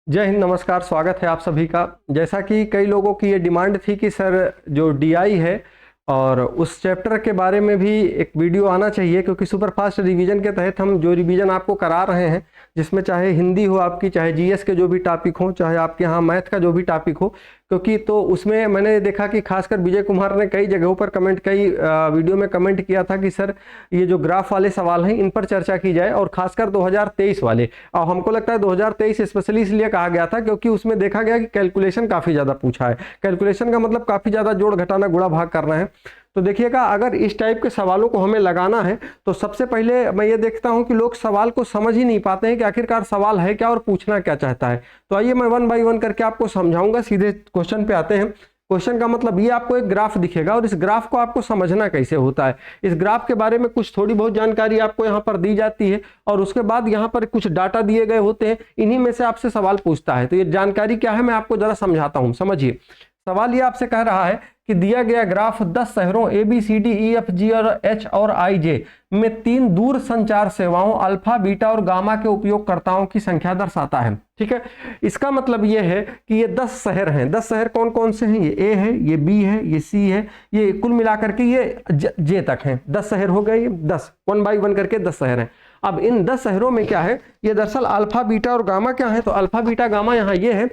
जय हिंद, नमस्कार। स्वागत है आप सभी का। जैसा कि कई लोगों की ये डिमांड थी कि सर जो डीआई है और उस चैप्टर के बारे में भी एक वीडियो आना चाहिए, क्योंकि सुपरफास्ट रिवीजन के तहत हम जो रिवीजन आपको करा रहे हैं, जिसमें चाहे हिंदी हो आपकी, चाहे जीएस के जो भी टॉपिक हो, चाहे आपके यहाँ मैथ का जो भी टॉपिक हो, क्योंकि तो उसमें मैंने देखा कि खासकर विजय कुमार ने कई जगहों पर कई वीडियो में कमेंट किया था कि सर ये जो ग्राफ वाले सवाल हैं इन पर चर्चा की जाए, और खासकर 2023 वाले। और हमको लगता है 2023 स्पेशली इसलिए कहा गया था क्योंकि उसमें देखा गया कि कैलकुलेशन काफ़ी ज़्यादा पूछा है। कैलकुलेशन का मतलब काफ़ी ज़्यादा जोड़ घटाना गुणा भाग करना है। तो देखिएगा, अगर इस टाइप के सवालों को हमें लगाना है तो सबसे पहले मैं ये देखता हूं कि लोग सवाल को समझ ही नहीं पाते हैं कि आखिरकार सवाल है क्या और पूछना क्या चाहता है। तो आइए मैं वन बाय वन करके आपको समझाऊंगा। सीधे क्वेश्चन पे आते हैं। क्वेश्चन का मतलब ये, आपको एक ग्राफ दिखेगा और इस ग्राफ को आपको समझना कैसे होता है। इस ग्राफ के बारे में कुछ थोड़ी बहुत जानकारी आपको यहाँ पर दी जाती है और उसके बाद यहाँ पर कुछ डाटा दिए गए होते हैं, इन्हीं में से आपसे सवाल पूछता है। तो ये जानकारी क्या है मैं आपको जरा समझाता हूँ, समझिए। सवाल ये आपसे कह रहा है कि दिया गया ग्राफ 10 शहरों A B C D E F G और एच और आई जे में 3 दूर संचार सेवाओं अल्फा, बीटा और गामा के उपयोगकर्ताओं की संख्या दर्शाता है। ठीक है, इसका मतलब ये है कि ये 10 शहर हैं। 10 शहर कौन कौन से हैं? ये ए है, ये बी है, ये सी है, ये कुल मिलाकर के ये जे तक हैं। 10 शहर हो गए, ये 10 वन बाई वन करके 10 शहर हैं। अब इन 10 शहरों में क्या है, ये दरअसल अल्फा, बीटा और गामा क्या है। तो अल्फा, बीटा, गामा यहाँ ये है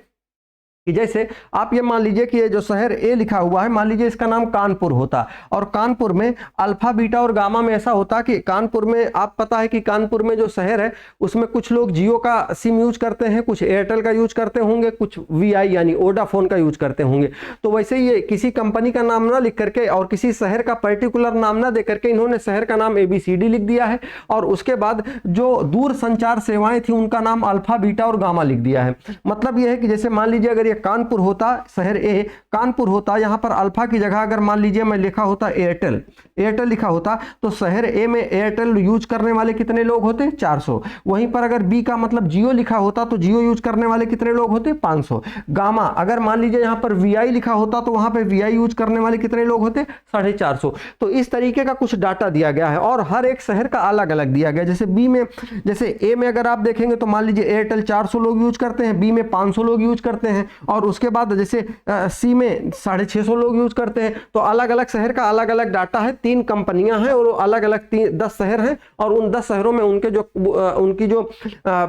कि जैसे आप ये मान लीजिए कि ये जो शहर ए लिखा हुआ है, मान लीजिए इसका नाम कानपुर होता, और कानपुर में अल्फा, बीटा और गामा में ऐसा होता कि कानपुर में आप पता है कि कानपुर में जो शहर है उसमें कुछ लोग जियो का सिम यूज करते हैं, कुछ एयरटेल का यूज करते होंगे, कुछ वीआई यानी वोडाफोन का यूज करते होंगे। तो वैसे ये किसी कंपनी का नाम ना लिख करके और किसी शहर का पर्टिकुलर नाम ना दे करके इन्होंने शहर का नाम ABCD लिख दिया है, और उसके बाद जो दूर संचार सेवाएं थी उनका नाम अल्फा, बीटा और गामा लिख दिया है। मतलब यह है कि जैसे मान लीजिए अगर कानपुर होता, शहर ए कानपुर होता, यहां पर अल्फा की जगह अगर मान लीजिए मैं लिखा होता एयरटेल, एयरटेल लिखा होता, तो शहर ए में एयरटेल यूज करने वाले कितने लोग होते? 400। वहीं पर अगर बी का मतलब जियो लिखा होता तो जियो यूज करने वाले कितने लोग होते? 500। गामा अगर मान लीजिए यहां पर वीआई लिखा होता तो वहां पर वीआई यूज करने वाले कितने लोग होते? 450। तो इस तरीके का कुछ डाटा दिया गया है और हर एक शहर का अलग अलग दिया गया। जैसे बी में, जैसे ए में अगर आप देखेंगे तो मान लीजिए एयरटेल 400 लोग यूज करते हैं, बी में 500 लोग यूज करते हैं, और उसके बाद जैसे सी में 650 लोग यूज करते हैं। तो अलग अलग शहर का अलग अलग डाटा है। 3 कंपनियां हैं और अलग अलग 10 शहर हैं, और उन 10 शहरों में उनकी जो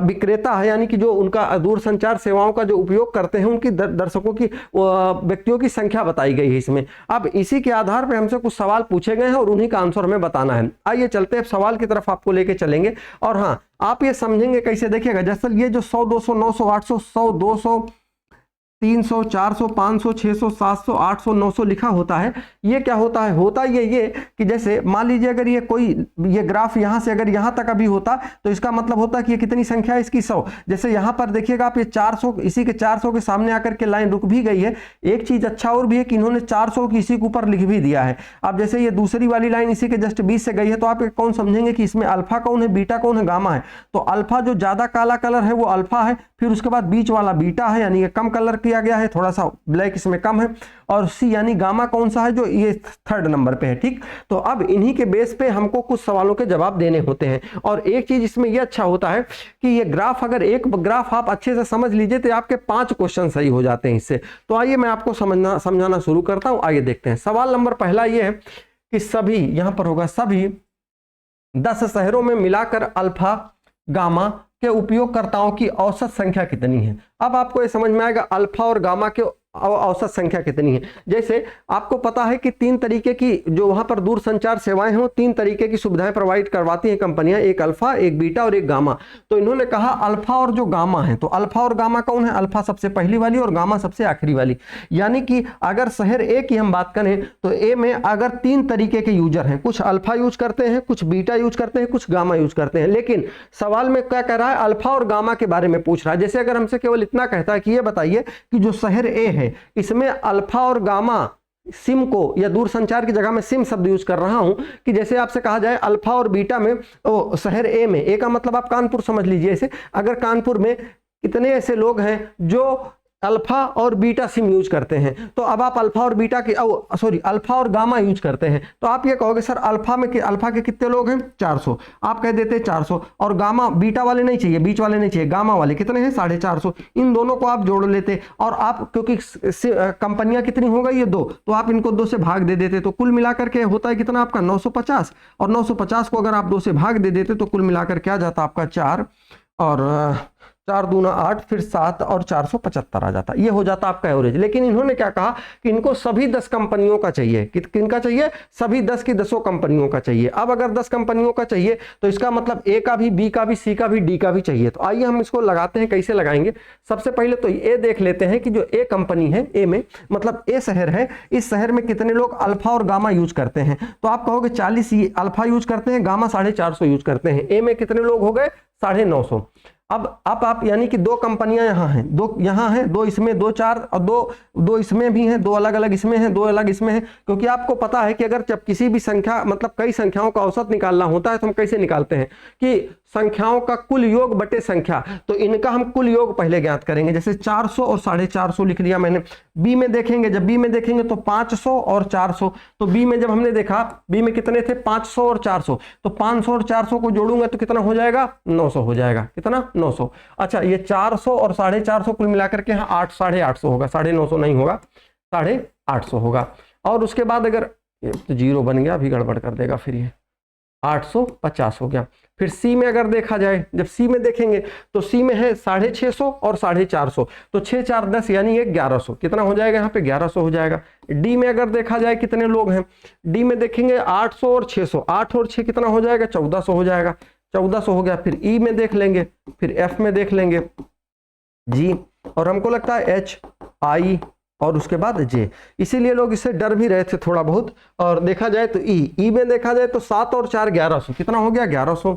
विक्रेता है, यानी कि जो उनका दूरसंचार सेवाओं का जो उपयोग करते हैं, उनकी दर्शकों की, व्यक्तियों की संख्या बताई गई है इसमें। अब इसी के आधार पर हमसे कुछ सवाल पूछे गए हैं और उन्हीं का आंसर हमें बताना है। आइए चलते हैं सवाल की तरफ, आपको लेके चलेंगे। और हाँ, आप ये समझेंगे कैसे, देखिएगा। जैसे ये जो 100, 200, 900, 800, 100, 200, 300, 400, 500, 600, 700, 800, 900 लिखा होता है। ये क्या होता है? होता ये कि जैसे मान लीजिए अगर ये कोई ये ग्राफ यहां से अगर यहां तक अभी होता तो इसका मतलब होता कि ये कितनी संख्या है इसकी? 100। जैसे यहां पर देखिएगा आप, ये 400, इसी के 400 के सामने आकर के लाइन रुक भी गई है। एक चीज अच्छा और भी है कि इन्होंने 400 की इसी के ऊपर लिख भी दिया है। अब जैसे ये दूसरी वाली लाइन इसी के जस्ट 20 से गई है, तो आप कौन समझेंगे कि इसमें अल्फा कौन है, बीटा कौन है, गामा है? तो अल्फा जो ज्यादा काला कलर है वो अल्फा है, फिर उसके बाद बीच वाला बीटा है, यानी ये कम कलर किया गया है, थोड़ा सा ब्लैक इसमें कम है, और सी यानी गामा कौन सा है, जो ये 3rd नंबर पे है। ठीक, तो अब इन्हीं के बेस पे हमको कुछ सवालों के जवाब देने होते हैं। और एक चीज इसमें ये अच्छा होता है कि ये ग्राफ, अगर एक ग्राफ आप अच्छे से समझ लीजिए तो आपके 5 क्वेश्चन सही हो जाते हैं इससे। तो आइए मैं आपको समझाना शुरू करता हूं। आइए देखते हैं। सवाल नंबर पहला ये है कि सभी, यहां पर होगा सभी 10 शहरों में मिलाकर अल्फा, गामा के उपयोगकर्ताओं की औसत संख्या कितनी है। अब आपको ये समझ में आएगा अल्फा और गामा के औसत संख्या कितनी है। जैसे आपको पता है कि 3 तरीके की जो वहां पर दूर संचार सेवाएं हैं, 3 तरीके की सुविधाएं प्रोवाइड करवाती हैं कंपनियां, एक अल्फा, एक बीटा और एक गामा। तो इन्होंने कहा अल्फा और जो गामा है, तो अल्फा और गामा कौन है? अल्फा सबसे पहली वाली और गामा सबसे आखिरी वाली। यानी कि अगर शहर ए की हम बात करें तो ए में अगर 3 तरीके के यूजर हैं, कुछ अल्फा यूज करते हैं, कुछ बीटा यूज करते हैं, कुछ गामा यूज करते हैं। लेकिन सवाल में क्या कह रहा है? अल्फा और गामा के बारे में पूछ रहा है। जैसे अगर हमसे केवल इतना कहता है कि ये बताइए कि जो शहर ए है इसमें अल्फा और गामा सिम को, या दूर संचार की जगह में सिम शब्द यूज कर रहा हूं, कि जैसे आपसे कहा जाए अल्फा और बीटा में, शहर ए में, ए का मतलब आप कानपुर समझ लीजिए। ऐसे अगर कानपुर में कितने ऐसे लोग हैं जो अल्फा और बीटा सिम यूज करते हैं, तो अब आप अल्फा और बीटा के अल्फा और गामा यूज करते हैं, तो आप ये कहोगे सर अल्फा के कितने लोग हैं 400, आप कह देते हैं 400, और गामा बीटा वाले नहीं चाहिए, बीच वाले नहीं चाहिए, गामा वाले कितने हैं 450, इन दोनों को आप जोड़ लेते, और आप क्योंकि कंपनियां कितनी हो गई ये 2, तो आप इनको 2 से भाग दे देते, तो कुल मिलाकर के होता है कितना आपका 950, और 950 को अगर आप 2 से भाग दे देते तो कुल मिलाकर क्या जाता आपका 4 और 4 दूना 8, फिर 7 और 475 आ जाता, ये हो जाता आपका एवरेज। लेकिन इन्होंने क्या कहा कि इनको सभी 10 कंपनियों का चाहिए, किनका चाहिए, सभी 10 की 10 कंपनियों का चाहिए। अब अगर 10 कंपनियों का चाहिए तो इसका मतलब ए का भी, बी का भी, सी का भी, डी का भी चाहिए। तो आइए हम इसको लगाते हैं, कैसे लगाएंगे। सबसे पहले तो ये देख लेते हैं कि जो ए कंपनी है, ए में मतलब ए शहर है, इस शहर में कितने लोग अल्फा और गामा यूज करते हैं। तो आप कहोगे 40 अल्फा यूज करते हैं, गामा 450 यूज करते हैं। ए में कितने लोग हो गए 950। अब आप यानी कि 2 कंपनियां यहाँ हैं, 2 यहाँ हैं, 2 इसमें, 2 4 और 2 इसमें भी हैं, 2 अलग अलग इसमें हैं, 2 अलग इसमें हैं। क्योंकि आपको पता है कि अगर जब किसी भी संख्या मतलब कई संख्याओं का औसत निकालना होता है तो हम कैसे निकालते हैं कि संख्याओं का कुल योग बटे संख्या, तो इनका हम कुल योग पहले ज्ञात करेंगे। जैसे 400 और 450 लिख लिया मैंने। बी में देखेंगे, जब बी में देखेंगे तो 500 और 400, तो बी में जब हमने देखा बी में कितने थे 500 और 400, तो 500 और 400 को जोड़ूंगा तो कितना हो जाएगा 900 हो जाएगा, कितना 900। अच्छा ये 400 और 450 कुल मिलाकर के यहाँ 850 होगा, 950 नहीं होगा 850 होगा। और उसके बाद अगर तो 0 बन गया, अभी गड़बड़ कर देगा, फिर ये 850 हो गया। फिर सी में अगर देखा जाए, जब सी में देखेंगे तो सी में है 650 और 450, तो 6 4 10 यानी 1100, कितना हो जाएगा यहाँ पे 1100 हो जाएगा। डी में अगर देखा जाए कितने लोग हैं, डी में देखेंगे 800 और 600, 8 और 6 कितना हो जाएगा 1400 हो जाएगा, 1400 हो गया। फिर ई में देख लेंगे, फिर एफ में देख लेंगे, जी, और हमको लगता है एच, आई और उसके बाद जे, इसीलिए लोग इससे डर भी रहे थे थोड़ा बहुत। और देखा जाए तो ई में देखा जाए तो 7 और 4 1100, कितना हो गया 1100,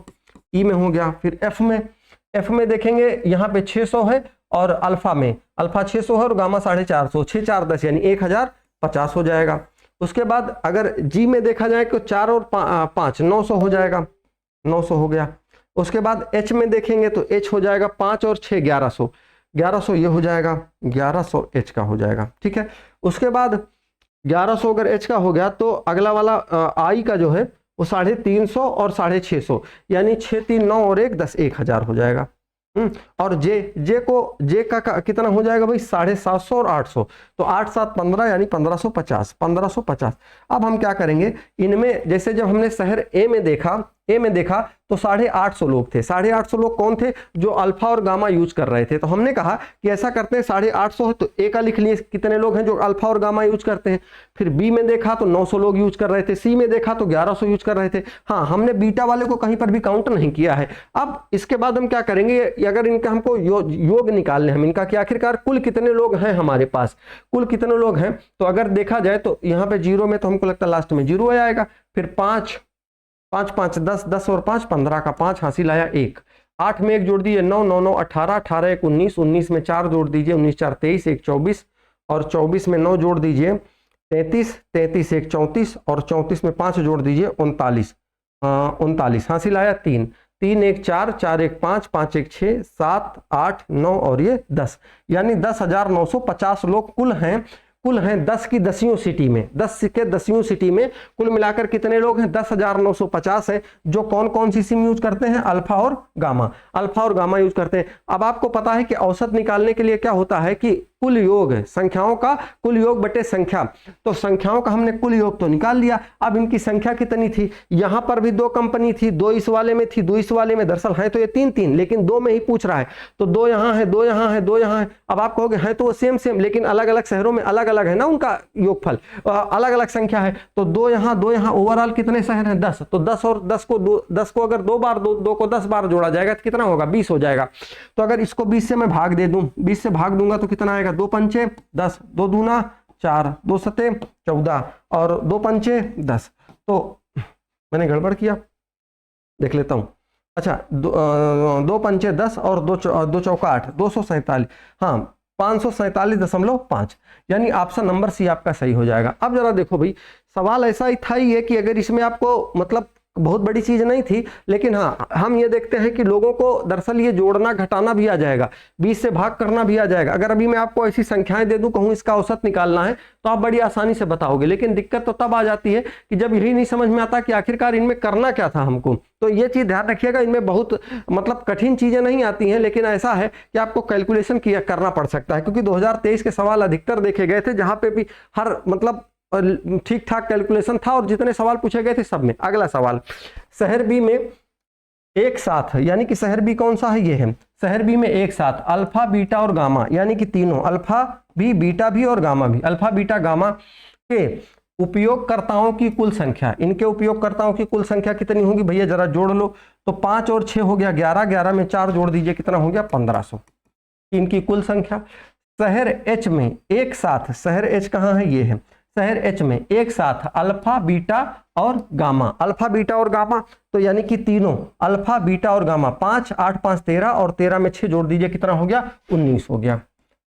ई में हो गया। फिर एफ में देखेंगे यहाँ पे 600 है, और अल्फा में अल्फा 600 है और गामा 450, 6 4 10 यानी 1050 हो जाएगा। उसके बाद अगर जी में देखा जाए तो 4 और 5 900 हो जाएगा, 900 हो गया। उसके बाद एच में देखेंगे तो एच हो जाएगा 5 और 6 1100, 1100 ये हो जाएगा, 1100 एच का हो जाएगा, ठीक है। उसके बाद 1100 अगर एच का हो गया तो अगला वाला आई का जो है वो 350 और 650 यानी 6 3 9 और 1 10 1000 हो जाएगा। और जे का कितना हो जाएगा भाई 750 और 800, तो 8 7 15 यानी 1550। अब हम क्या करेंगे, इनमें जैसे जब हमने शहर ए में देखा तो 850 लोग थे। 850 लोग कौन थे, जो अल्फा और गामा यूज कर रहे थे। तो हमने कहा कि ऐसा करते हैं 850 है तो ए का लिख लिए कितने लोग हैं जो अल्फा और गामा यूज करते हैं। फिर बी में देखा तो 900 लोग यूज कर रहे थे, सी में देखा तो 1100 यूज कर रहे थे। हाँ, हमने बीटा वाले को कहीं पर भी काउंट नहीं किया है। अब इसके बाद हम क्या करेंगे, अगर इनका हमको योग निकालने हम इनका कि आखिरकार कुल कितने लोग हैं हमारे पास, कुल कितने लोग हैं। तो अगर देखा जाए तो यहाँ पे 0 में तो हमको लगता है लास्ट में 0 आएगा। फिर 5 5 5 10 10 और 5 15 का 5 हासिल आया 1। 8 में 1 जोड़ दीजिए 9 9 9 18 18 1 19 19 में 4 जोड़ दीजिए 19 4 23 1 24 और 24 में 9 जोड़ दीजिए 33 33 1 34 और 34 में 5 जोड़ दीजिए 39 39 हासिल आया 3 3 1 4 4 1 5 5 1 6 7 8 9 और ये 10 यानी 10,950 लोग कुल हैं 10 की 10वीं सिटी में, 10 के 10वीं सिटी में कुल मिलाकर कितने लोग हैं 10,950 है, जो कौन कौन सी सिम यूज करते हैं अल्फा और गामा यूज करते हैं। अब आपको पता है कि औसत निकालने के लिए क्या होता है कि कुल योग, संख्याओं का कुल योग बटे संख्या, तो संख्याओं का हमने कुल योग तो निकाल लिया। अब इनकी संख्या कितनी थी, यहां पर भी 2 कंपनी थी, 2 इस वाले में थी, 2 इस वाले में, दरअसल है तो ये 3 लेकिन 2 में ही पूछ रहा है, तो 2 यहां है, 2 यहां है, 2 यहां है। अब आप कहोगे है तो वो सेम लेकिन अलग अलग शहरों में अलग अलग है ना उनका योगफल, अलग अलग संख्या है। तो 2 यहां ओवरऑल कितने शहर हैं 10, तो 10 और 10 को अगर 2 बार 2 को 10 बार जोड़ा जाएगा तो कितना होगा 20 हो जाएगा। तो अगर इसको 20 से मैं भाग दे दूं, 20 से भाग दूंगा तो कितना आएगा 2 पंचे 10, 2 दूना 4, 2 सते 14 और 2 पंचे 10। तो मैंने गड़बड़ किया, देख लेता हूं। अच्छा 2 पंचे 10 और 2 चौका 8, 247, हाँ 547.5 यानी ऑप्शन नंबर सी आपका सही हो जाएगा। अब जरा देखो भाई, सवाल ऐसा ही था ही है कि अगर इसमें आपको मतलब बहुत बड़ी चीज नहीं थी, लेकिन हाँ हम ये देखते हैं कि लोगों को दरअसल ये जोड़ना घटाना भी आ जाएगा, 20 से भाग करना भी आ जाएगा। अगर अभी मैं आपको ऐसी संख्याएं दे दूं, कहूं इसका औसत निकालना है, तो आप बड़ी आसानी से बताओगे। लेकिन दिक्कत तो तब आ जाती है कि जब यही नहीं समझ में आता कि आखिरकार इनमें करना क्या था हमको। तो ये चीज ध्यान रखिएगा, इनमें बहुत मतलब कठिन चीजें नहीं आती हैं, लेकिन ऐसा है कि आपको कैलकुलेशन किया करना पड़ सकता है, क्योंकि 2023 के सवाल अधिकतर देखे गए थे जहां पे भी हर मतलब ठीक ठाक कैलकुलेशन था और जितने सवाल पूछे गए थे सब में। अगला सवाल, शहर बी में एक साथ, यानी कि शहर बी कौन सा है, ये है शहर बी में एक साथ अल्फा बीटा और गामा, यानी कि तीनों अल्फा भी बीटा भी और गामा भी, अल्फा बीटा गामा के उपयोगकर्ताओं की कुल संख्या, इनके उपयोगकर्ताओं की कुल संख्या कितनी होगी भैया जरा जोड़ लो। तो 5 और 6 हो गया 11, 11 में 4 जोड़ दीजिए कितना हो गया 1500, इनकी कुल संख्या। शहर एच में एक साथ, शहर एच कहाँ है, ये है शहर एच में एक साथ अल्फा बीटा और गामा, अल्फा बीटा और गामा, तो यानी कि तीनों अल्फा बीटा और गामा, 5 8 5 13 और 13 में 6 जोड़ दीजिए कितना हो गया 19 हो गया,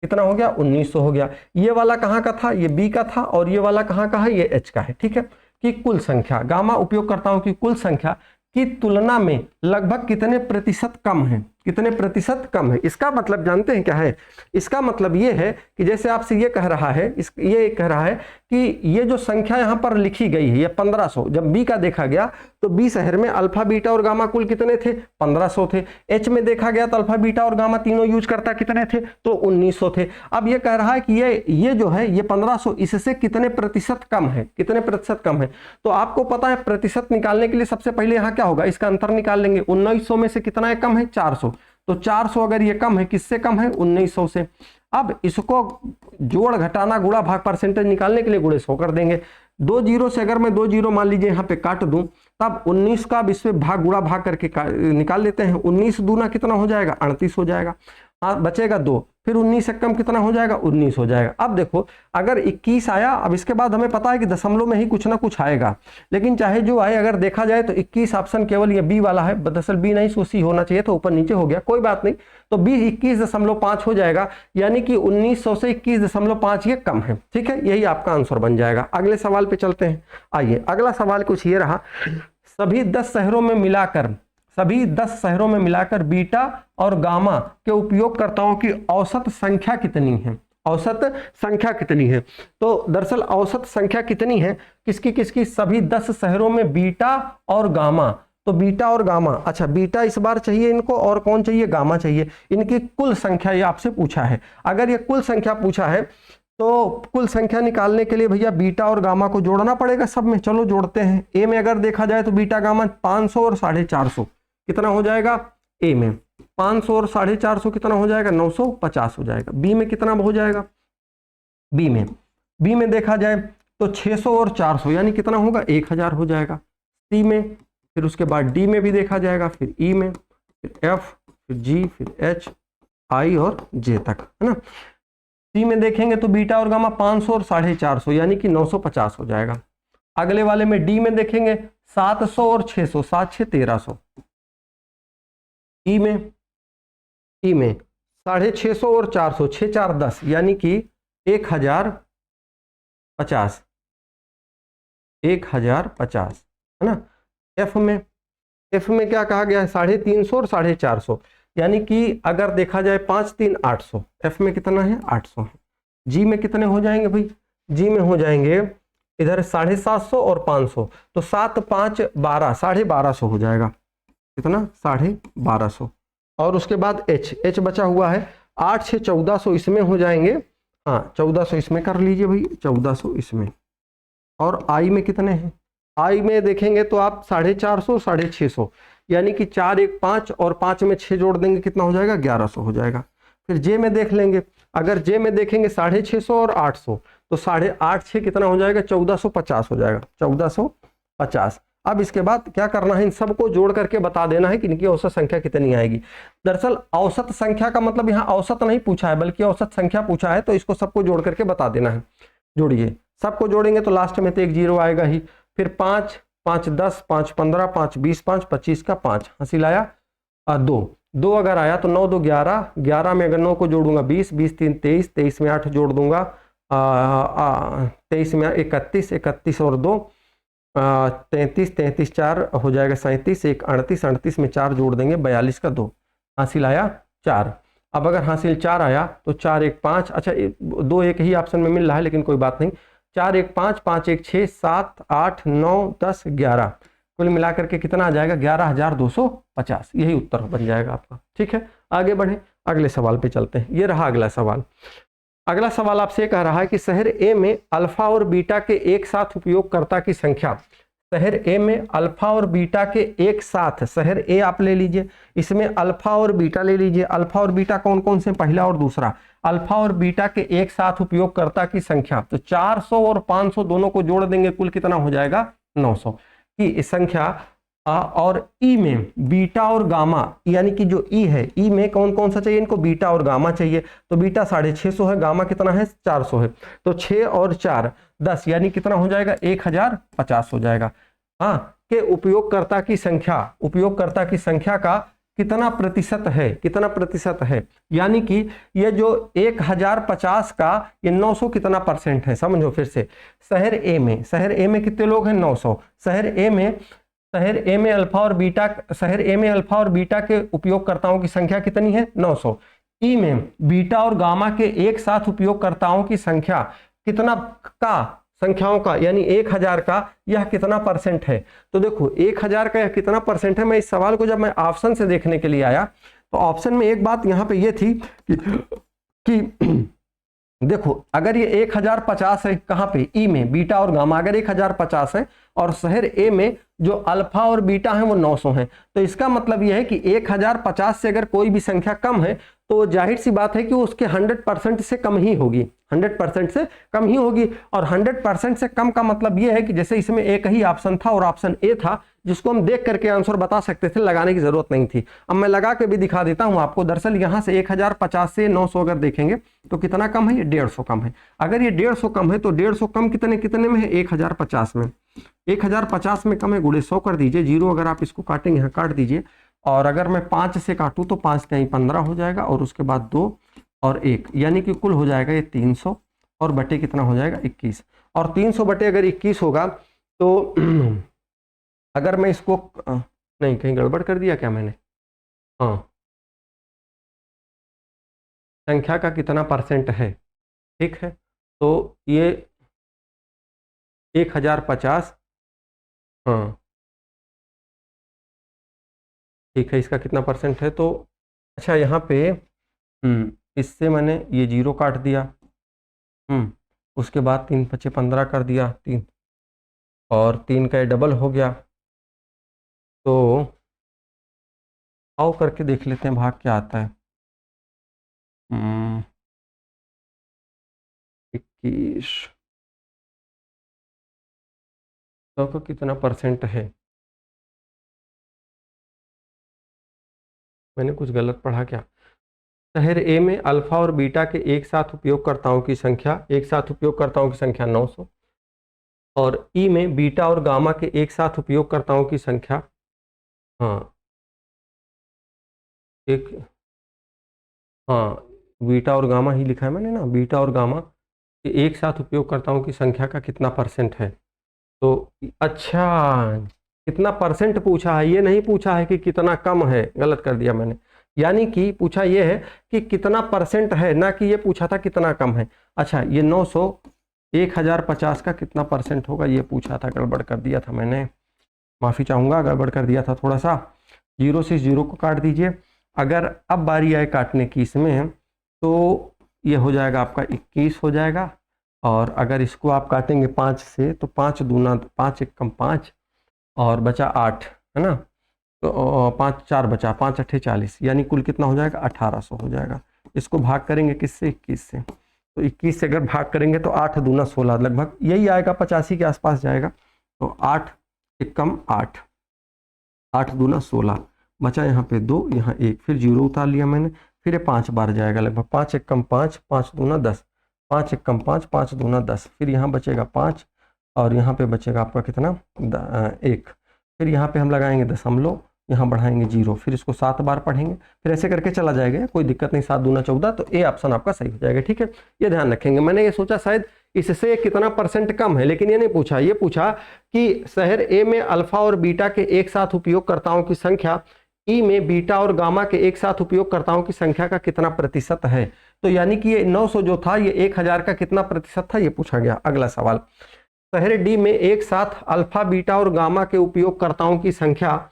कितना हो गया 1900 हो गया। ये वाला कहाँ का था, ये बी का था, और ये वाला कहाँ का है, ये एच का है। ठीक है, कि कुल संख्या गामा उपयोगकर्ताओं की कुल संख्या की तुलना में लगभग कितने प्रतिशत कम है, कितने प्रतिशत कम है। इसका मतलब जानते हैं क्या है, इसका मतलब ये है कि जैसे आपसे ये कह रहा है, ये कह रहा है कि ये जो संख्या यहाँ पर लिखी गई है ये 1500, जब बी का देखा गया तो बी शहर में अल्फा बीटा और गामा कुल कितने थे 1500 थे। एच में देखा गया तो अल्फा बीटा और गामा तीनों यूज करता कितने थे तो 1900 थे। अब ये कह रहा है कि ये जो है ये 1500 इससे कितने प्रतिशत कम है, कितने प्रतिशत कम है। तो आपको पता है प्रतिशत निकालने के लिए सबसे पहले यहाँ क्या होगा, इसका अंतर निकाल लेंगे। 1900 में से कितना है कम है 400, तो 400 अगर ये कम है किससे कम है 1900 से। अब इसको जोड़ घटाना गुणा भाग परसेंटेज निकालने के लिए गुणे 100 कर देंगे। 2 जीरो से अगर मैं 2 जीरो मान लीजिए यहाँ पे काट दूं, तब 19 का 20 में भाग गुणा भाग करके निकाल लेते हैं। 19 दूना कितना हो जाएगा 38 हो जाएगा, हाँ बचेगा 2, फिर 19 से कम कितना हो जाएगा 19 हो जाएगा। अब देखो अगर 21 आया, अब इसके बाद हमें पता है कि दशमलव में ही कुछ ना कुछ आएगा, लेकिन चाहे जो आए अगर देखा जाए तो 21 ऑप्शन केवल ये बी वाला है, दरअसल बी नहीं सो सी होना चाहिए, तो ऊपर नीचे हो गया कोई बात नहीं। तो बी 21.5 हो जाएगा, यानी कि 1900 से 21.5 ये कम है। ठीक है, यही आपका आंसर बन जाएगा। अगले सवाल पे चलते हैं। आइए अगला सवाल कुछ ये रहा, सभी 10 शहरों में मिलाकर बीटा और गामा के उपयोगकर्ताओं की औसत संख्या कितनी है, औसत संख्या कितनी है। तो दरअसल औसत संख्या कितनी है किसकी किसकी, सभी 10 शहरों में बीटा और गामा। तो बीटा और गामा, अच्छा बीटा इस बार चाहिए इनको और कौन चाहिए गामा चाहिए, इनकी कुल संख्या ये आपसे पूछा है। अगर ये कुल संख्या पूछा है तो कुल संख्या निकालने के लिए भैया बीटा और गामा को जोड़ना पड़ेगा सब में। चलो जोड़ते हैं। ए में अगर देखा जाए तो बीटा गामा 500 और 450 कितना हो जाएगा, ए में 500 और 450 कितना हो जाएगा 950 हो जाएगा। बी में कितना हो जाएगा, बी में देखा जाए तो 600 और 400 यानी कितना होगा 1000 हो जाएगा। सी में, फिर उसके बाद डी में भी देखा जाएगा, फिर ई में, फिर एफ, फिर जी, फिर एच, आई और जे तक, है ना। सी में देखेंगे तो बीटा और गामा 500 और 450 यानी कि 950 हो जाएगा। अगले वाले में डी में देखेंगे 700 और 600, 7 6 1300। ई में 650 और 400, 6 4 10 यानी कि 1050, 1050 है ना। एफ में क्या कहा गया है 350 और 450 यानी कि अगर देखा जाए 5 3 800, एफ में कितना है 800 है। जी में कितने हो जाएंगे भाई, जी में हो जाएंगे इधर 750 और 500, तो 7 5 12, 1250 हो जाएगा, कितना 1250। और उसके बाद एच बचा हुआ है 8 6 1400 इसमें हो जाएंगे, हाँ 1400 इसमें कर लीजिए भाई, 1400 इसमें। और आई में कितने हैं, आई में देखेंगे तो आप 450 650 यानी कि 4 1 5 और 5 में 6 जोड़ देंगे कितना हो जाएगा 1100 हो जाएगा। फिर जे में देख लेंगे, अगर जे में देखेंगे 650 और 800 तो 8 6 कितना हो जाएगा 1450 हो जाएगा, 1450। अब इसके बाद क्या करना है, इन सबको जोड़ करके बता देना है कि इनकी औसत संख्या कितनी आएगी। दरअसल औसत संख्या का मतलब यहाँ औसत नहीं पूछा है बल्कि औसत संख्या पूछा है, तो इसको सबको जोड़ करके बता देना है। जोड़िए, सबको जोड़ेंगे तो लास्ट में तो एक जीरो आएगा ही। फिर 5 5 10 5 15 5 20 5 25 का 5 हासिल आया, 2 अगर आया तो 9 2 11, 11 में अगर 9 को जोड़ूंगा 20, 20 3 23, 23 में 8 जोड़ दूंगा 23 में 31, 31 और 2 33 33 4 हो जाएगा 37, एक 38, 38 में 4 जोड़ देंगे 42 का 2, हासिल आया 4। अब अगर हासिल 4 आया तो 4 1 5, अच्छा 2 1 ही ऑप्शन में मिल रहा है लेकिन कोई बात नहीं, 4 1 5, 5 1 6, 7 8 9 10 11, कुल मिलाकर के कितना आ जाएगा 11,250, यही उत्तर बन जाएगा आपका। ठीक है, आगे बढ़े, अगले सवाल पे चलते हैं। ये रहा अगला सवाल। अगला सवाल आपसे कह रहा है कि शहर ए में अल्फा और बीटा के एक साथ उपयोगकर्ता की संख्या, शहर ए में अल्फा और बीटा के एक साथ, शहर ए आप ले लीजिए, इसमें अल्फा और बीटा ले लीजिए। अल्फा और बीटा कौन कौन से, पहला और दूसरा। अल्फा और बीटा के एक साथ उपयोगकर्ता की संख्या, तो 400 और 500 दोनों को जोड़ देंगे, कुल कितना हो जाएगा 900 की संख्या। और ई में बीटा और गामा, यानी कि जो ई है, ई में कौन कौन सा चाहिए इनको, बीटा और गामा चाहिए। तो बीटा 650 है, गामा कितना है 400 है, तो 6 और 4 10, यानी कितना हो जाएगा 1050 हो जाएगा। हाँ, के उपयोगकर्ता की संख्या, उपयोगकर्ता की संख्या का कितना प्रतिशत है, कितना प्रतिशत है, यानी कि ये जो 1050 का ये 900 कितना परसेंट है, समझो फिर से। शहर ए में, शहर ए में कितने लोग हैं 900, शहर ए में अल्फा और बीटा, शहर ए में अल्फा और बीटा के उपयोगकर्ताओं की संख्या कितनी है 900। ई में बीटा और गामा के एक साथ उपयोगकर्ताओं की संख्या कितना का, संख्याओं का यानी 1000 का, यह कितना परसेंट है। तो देखो 1000 का यह कितना परसेंट है, मैं इस सवाल को जब मैं ऑप्शन से देखने के लिए आया तो ऑप्शन में एक बात यहाँ पे ये थी कि देखो अगर ये 1050 है, कहाँ पे ई में बीटा और गामा, अगर 1050 है और शहर ए में जो अल्फा और बीटा है वो 900 है, तो इसका मतलब यह है कि 1050 से अगर कोई भी संख्या कम है तो जाहिर सी बात है कि वो उसके 100% से कम ही होगी, 100% से कम ही होगी। और 100% से कम का मतलब ये है कि जैसे इसमें एक ही ऑप्शन था और ऑप्शन ए था जिसको हम देख करके आंसर बता सकते थे, लगाने की जरूरत नहीं थी। अब मैं लगा के भी दिखा देता हूं आपको। दरअसल यहां से 1050 से 900 अगर देखेंगे तो कितना कम है, ये 150 कम है। अगर ये 150 कम है तो 150 कम कितने कितने में है, 1050 में। 1050 में कम है, गुणे 100 कर दीजिए, जीरो अगर आप इसको काटेंगे यहाँ काट दीजिए, और अगर मैं 5 से काटूं तो 5 कहीं 15 हो जाएगा, और उसके बाद 2 और 1, यानी कि कुल हो जाएगा ये 300 और बटे कितना हो जाएगा 21। और 300 बटे अगर 21 होगा तो अगर मैं इसको नहीं, कहीं गड़बड़ कर दिया क्या मैंने, हाँ, संख्या का कितना परसेंट है, ठीक है। तो ये 1050, हाँ ठीक है, इसका कितना परसेंट है, तो अच्छा यहाँ पे इससे मैंने ये 0 काट दिया, उसके बाद 3 × 5 = 15 कर दिया, 3 और 3 का ये डबल हो गया। तो आओ करके देख लेते हैं भाग क्या आता है। 21 100 का कितना परसेंट है, मैंने कुछ गलत पढ़ा क्या। शहर ए में अल्फा और बीटा के एक साथ उपयोगकर्ताओं की संख्या, एक साथ उपयोगकर्ताओं की संख्या 900, और ई में बीटा और गामा के एक साथ उपयोगकर्ताओं की संख्या, हाँ एक, हाँ बीटा और गामा ही लिखा है मैंने ना, बीटा और गामा के एक साथ उपयोगकर्ताओं की संख्या का कितना परसेंट है। तो अच्छा, कितना परसेंट पूछा है, ये नहीं पूछा है कि कितना कम है, गलत कर दिया मैंने, यानी कि पूछा ये है कि कितना परसेंट है, ना कि ये पूछा था कितना कम है। अच्छा ये 900 1050 का कितना परसेंट होगा ये पूछा था, गड़बड़ कर दिया था मैंने, माफ़ी चाहूँगा, गड़बड़ कर दिया था थोड़ा सा। 0 से 0 को काट दीजिए। अगर अब बारी आए काटने की इसमें तो ये हो जाएगा आपका 21 हो जाएगा, और अगर इसको आप काटेंगे 5 से तो 5 दूना 5 1 = 5 और बचा 8, है ना, तो 5 4 बचा, 5 8 40, यानी कुल कितना हो जाएगा 1800 हो जाएगा। इसको भाग करेंगे किससे, 21 से, तो 21 से अगर भाग करेंगे तो 8 दूना 16, लगभग यही आएगा, 85 के आसपास जाएगा। तो 8 1 = 8, 8 दूना 16, बचा यहाँ पे 2, यहाँ 1, फिर 0 उतार लिया मैंने, फिर ये 5 बार जाएगा लगभग, 5 1 = 5, 5 दूना 10, 5 1 = 5, 5 दूना 10, फिर यहाँ बचेगा 5 और यहाँ पे बचेगा आपका कितना 1, फिर यहाँ पे हम लगाएंगे दशमलव, यहाँ बढ़ाएंगे 0, फिर इसको 7 बार पढ़ेंगे, फिर ऐसे करके चला जाएगा, कोई दिक्कत नहीं, 7 दूना 14, तो ए ऑप्शन आपका सही हो जाएगा। ठीक है, ये ध्यान रखेंगे। मैंने ये सोचा शायद इससे कितना परसेंट कम है, लेकिन ये नहीं पूछा। ये पूछा कि शहर ए में अल्फा और बीटा के एक साथ उपयोगकर्ताओं की संख्या ई में बीटा और गामा के एक साथ उपयोगकर्ताओं की संख्या का कितना प्रतिशत है। तो यानी कि ये 900 जो था ये 1000 का कितना प्रतिशत था, ये पूछा गया। अगला सवाल, शहर डी में एक साथ अल्फा बीटा और गामा के उपयोगकर्ताओं की संख्या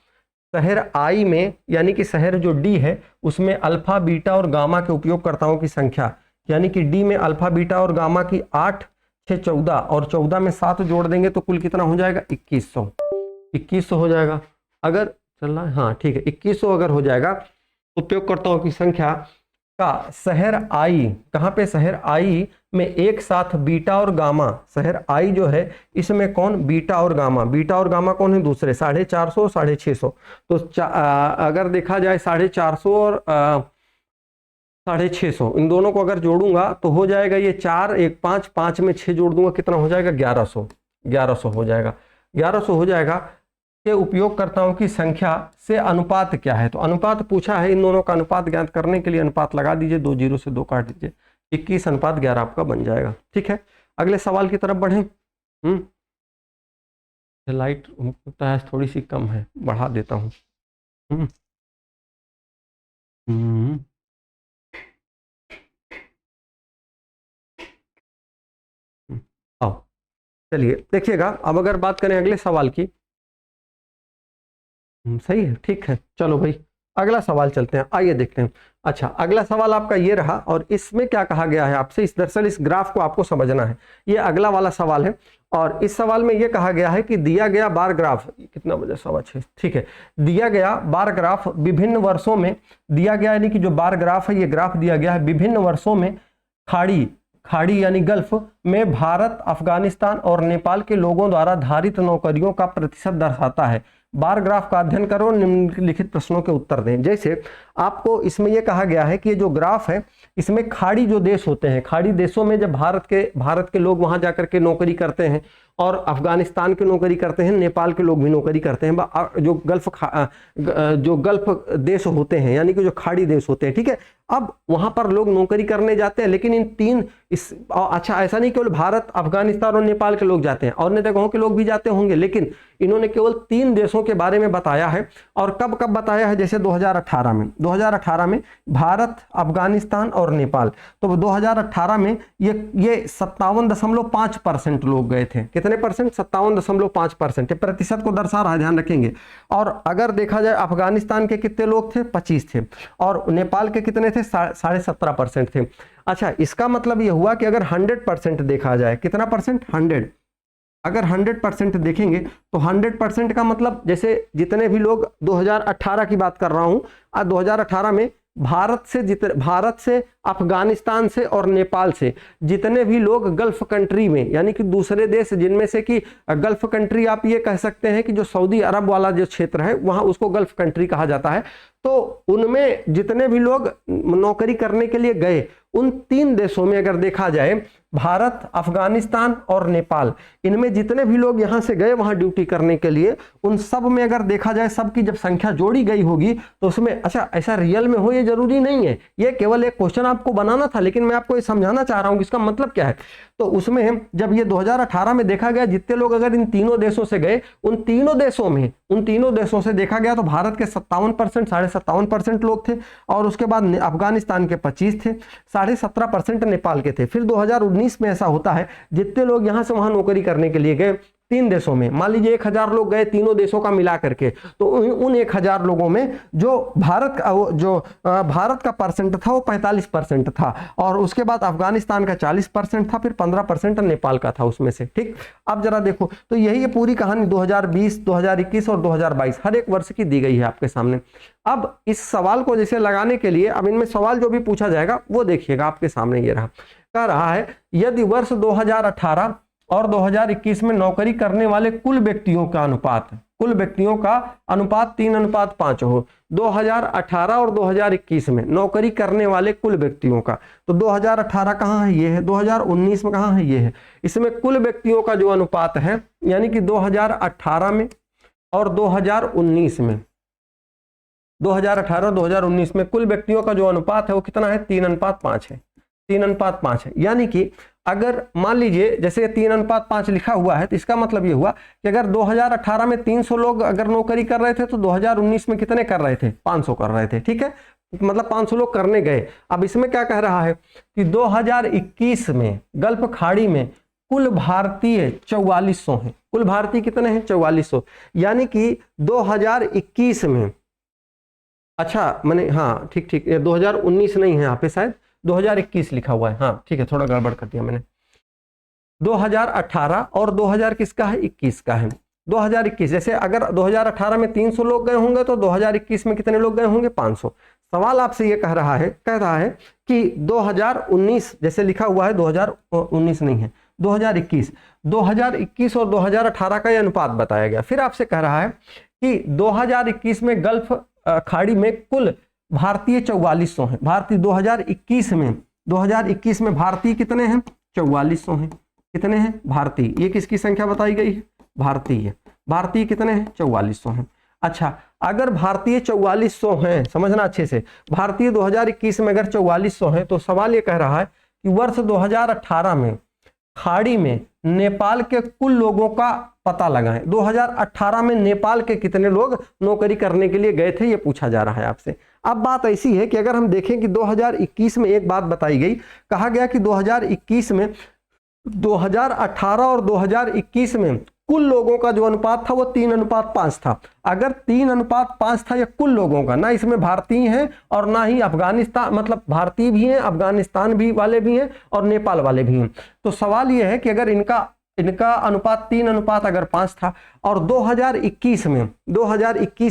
शहर आई में, यानी कि शहर जो डी है उसमें अल्फा बीटा और गामा के उपयोगकर्ताओं की संख्या, यानी कि डी में अल्फा बीटा और गामा की 8 6 14 और 14 में 7 जोड़ देंगे तो कुल कितना हो जाएगा 2100 हो जाएगा। अगर चल रहा है, हाँ ठीक है, 2100 अगर हो जाएगा उपयोगकर्ताओं की संख्या का शहर आई, कहाँ पे शहर आई में एक साथ बीटा और गामा, शहर आई जो है इसमें कौन बीटा और गामा कौन है दूसरे 450 650। तो अगर देखा जाए 450 और 650 इन दोनों को अगर जोड़ूंगा तो हो जाएगा ये 4 1 5 5 में 6 जोड़ दूंगा कितना हो जाएगा 1100 हो जाएगा। 1100 हो जाएगा के उपयोगकर्ताओं की संख्या से अनुपात क्या है। तो अनुपात पूछा है, इन दोनों का अनुपात ज्ञात करने के लिए अनुपात लगा दीजिए, 2 0 से 2 काट दीजिए, 21:11 आपका बन जाएगा। ठीक है, अगले सवाल की तरफ बढ़ें। लाइट थोड़ी सी कम है, बढ़ा देता हूँ। आओ चलिए देखिएगा, अब अगर बात करें अगले सवाल की, सही है, ठीक है, चलो भाई अगला सवाल चलते हैं, आइए देखते हैं। अच्छा, अगला सवाल आपका ये रहा और इसमें क्या कहा गया है आपसे, इस दरअसल इस ग्राफ को आपको समझना है, ये अगला वाला सवाल है। और इस सवाल में ये कहा गया है कि दिया गया बार ग्राफ, कितना बजे 6:15, ठीक है, दिया गया बार ग्राफ विभिन्न वर्षों में दिया गया, यानी कि जो बार ग्राफ है ये ग्राफ दिया गया है विभिन्न वर्षों में खाड़ी यानी गल्फ में भारत, अफगानिस्तान और नेपाल के लोगों द्वारा धारित नौकरियों का प्रतिशत दर्शाता है। बार ग्राफ का अध्ययन करो, निम्नलिखित प्रश्नों के उत्तर दें। जैसे आपको इसमें यह कहा गया है कि ये जो ग्राफ है इसमें खाड़ी जो देश होते हैं, खाड़ी देशों में जब भारत के लोग वहां जाकर के नौकरी करते हैं और अफगानिस्तान के नौकरी करते हैं, नेपाल के लोग भी नौकरी करते हैं, जो गल्फ देश होते हैं यानी कि जो खाड़ी देश होते हैं, ठीक है। अब वहां पर लोग नौकरी करने जाते हैं, लेकिन इन तीन अच्छा ऐसा नहीं केवल भारत, अफगानिस्तान और नेपाल के लोग जाते हैं, और अन्य जगहों के लोग भी जाते होंगे, लेकिन इन्होंने केवल 3 देशों के बारे में बताया है। और कब कब बताया है, जैसे 2018 में भारत, अफगानिस्तान और नेपाल। तो 2018 में ये 57.5% लोग गए थे। कितने परसेंट? 57.5%। प्रतिशत को दर्शा रहा है, ध्यान रखेंगे। और अगर देखा जाए अफगानिस्तान के कितने लोग थे? 25 थे, और नेपाल के कितने थे? 17.5% थे। अच्छा, इसका मतलब यह हुआ कि अगर 100% देखा जाए, कितना परसेंट? 100। अगर 100% देखेंगे तो 100% का मतलब, जैसे जितने भी लोग 2018 की बात कर रहा हूं, 2018 में भारत से, अफगानिस्तान से और नेपाल से जितने भी लोग गल्फ कंट्री में, यानी कि दूसरे देश, जिनमें से कि गल्फ कंट्री आप ये कह सकते हैं कि जो सऊदी अरब वाला जो क्षेत्र है वहां उसको गल्फ कंट्री कहा जाता है। तो उनमें जितने भी लोग नौकरी करने के लिए गए, उन 3 देशों में अगर देखा जाए, भारत, अफगानिस्तान और नेपाल, इनमें जितने भी लोग यहां से गए वहां ड्यूटी करने के लिए, उन सब में अगर देखा जाए, सबकी जब संख्या जोड़ी गई होगी तो उसमें, अच्छा ऐसा रियल में हो ये जरूरी नहीं है, ये केवल एक क्वेश्चन आपको बनाना था, लेकिन मैं आपको ये समझाना चाह रहा हूं कि इसका मतलब क्या है। तो उसमें जब ये 2018 में देखा गया, जितने लोग अगर इन तीनों देशों से गए, उन तीनों देशों से देखा गया तो भारत के 57%, 57.5% लोग थे, और उसके बाद अफगानिस्तान के 25 थे, 17.5% नेपाल के थे। फिर 2019 में ऐसा होता है, जितने लोग यहां से वहां नौकरी करने के लिए गए 3 देशों में, मान लीजिए 1000 लोग गए तीनों देशों का मिला करके, तो उन 1000 लोगों में जो भारत का परसेंट था वो 45% था, और उसके बाद अफगानिस्तान का 40% था, फिर 15% नेपाल का था उसमें से। ठीक, अब जरा देखो, तो यही है पूरी कहानी 2020, 2021 और 2022 हर एक वर्ष की दी गई है आपके सामने। अब इस सवाल को जैसे लगाने के लिए, अब इनमें सवाल जो भी पूछा जाएगा वो देखिएगा आपके सामने, ये रहा, कह रहा है यदि वर्ष 2018 और 2021 में नौकरी करने वाले कुल व्यक्तियों का अनुपात 3:5 हो, 2018 और 2021 में नौकरी करने वाले कुल व्यक्तियों का, तो 2018 कहाँ है? ये है। 2019 में कहाँ है? ये है। इसमें कुल व्यक्तियों का जो अनुपात है, यानी कि 2018 में और 2019 में, 2018 और 2019 में कुल व्यक्तियों का जो अनुपात है वो कितना है? 3:5 है। 3:5 है। यानी कि अगर मान लीजिए जैसे 3:5 लिखा हुआ है, तो इसका मतलब ये हुआ कि अगर 2018 में 300 लोग अगर नौकरी कर रहे थे तो 2019 में कितने कर रहे थे? 500 कर रहे थे। ठीक है, मतलब 500 लोग करने गए। अब इसमें क्या कह रहा है कि 2021 में गल्फ खाड़ी में कुल भारतीय 4400 हैं। कुल भारतीय कितने हैं? 4400। यानी कि 2021 में, अच्छा मैंने, हाँ ठीक ठीक, ये 2019 नहीं है यहाँ पे, शायद 2021 लिखा हुआ है। हाँ ठीक है, थोड़ा गड़बड़ कर दिया मैंने। 2018 और 2000 किसका है? 21 का है। 2021 जैसे अगर 2018 में 300 लोग गए होंगे तो 2021 में कितने लोग गए होंगे? 500। सवाल आपसे ये कह रहा है कि 2019 जैसे लिखा हुआ है, 2019 नहीं है, 2021 और 2018 का ये अनुपात बताया गया। फिर आपसे कह रहा है कि 2021 में गल्फ खाड़ी में कुल भारतीय 4400 हैं। भारतीय 2021 में भारतीय कितने हैं? 4400 हैं। कितने हैं? भारतीय। ये किसकी संख्या बताई गई है? भारतीय। भारतीय कितने हैं? 4400 हैं। अच्छा, अगर भारतीय 4400 हैं, समझना अच्छे से, भारतीय 2021 में अगर 4400 हैं, तो सवाल ये कह रहा है कि वर्ष 2018 में खाड़ी में नेपाल के कुल लोगों का पता लगाएं। 2018 में नेपाल के कितने लोग नौकरी करने के लिए गए थे, ये पूछा जा रहा है आपसे। अब बात ऐसी है कि अगर हम देखें कि 2021 में एक बात बताई गई, कहा गया कि 2021 में 2018 और 2021 में कुल लोगों का जो अनुपात था वो 3:5 था। अगर 3:5 था ये कुल लोगों का, ना इसमें भारतीय हैं और ना ही अफगानिस्तान, मतलब भारतीय भी हैं, अफगानिस्तान भी वाले भी हैं और नेपाल वाले भी हैं। तो सवाल ये है कि अगर इनका अनुपात 3:5 था और 2021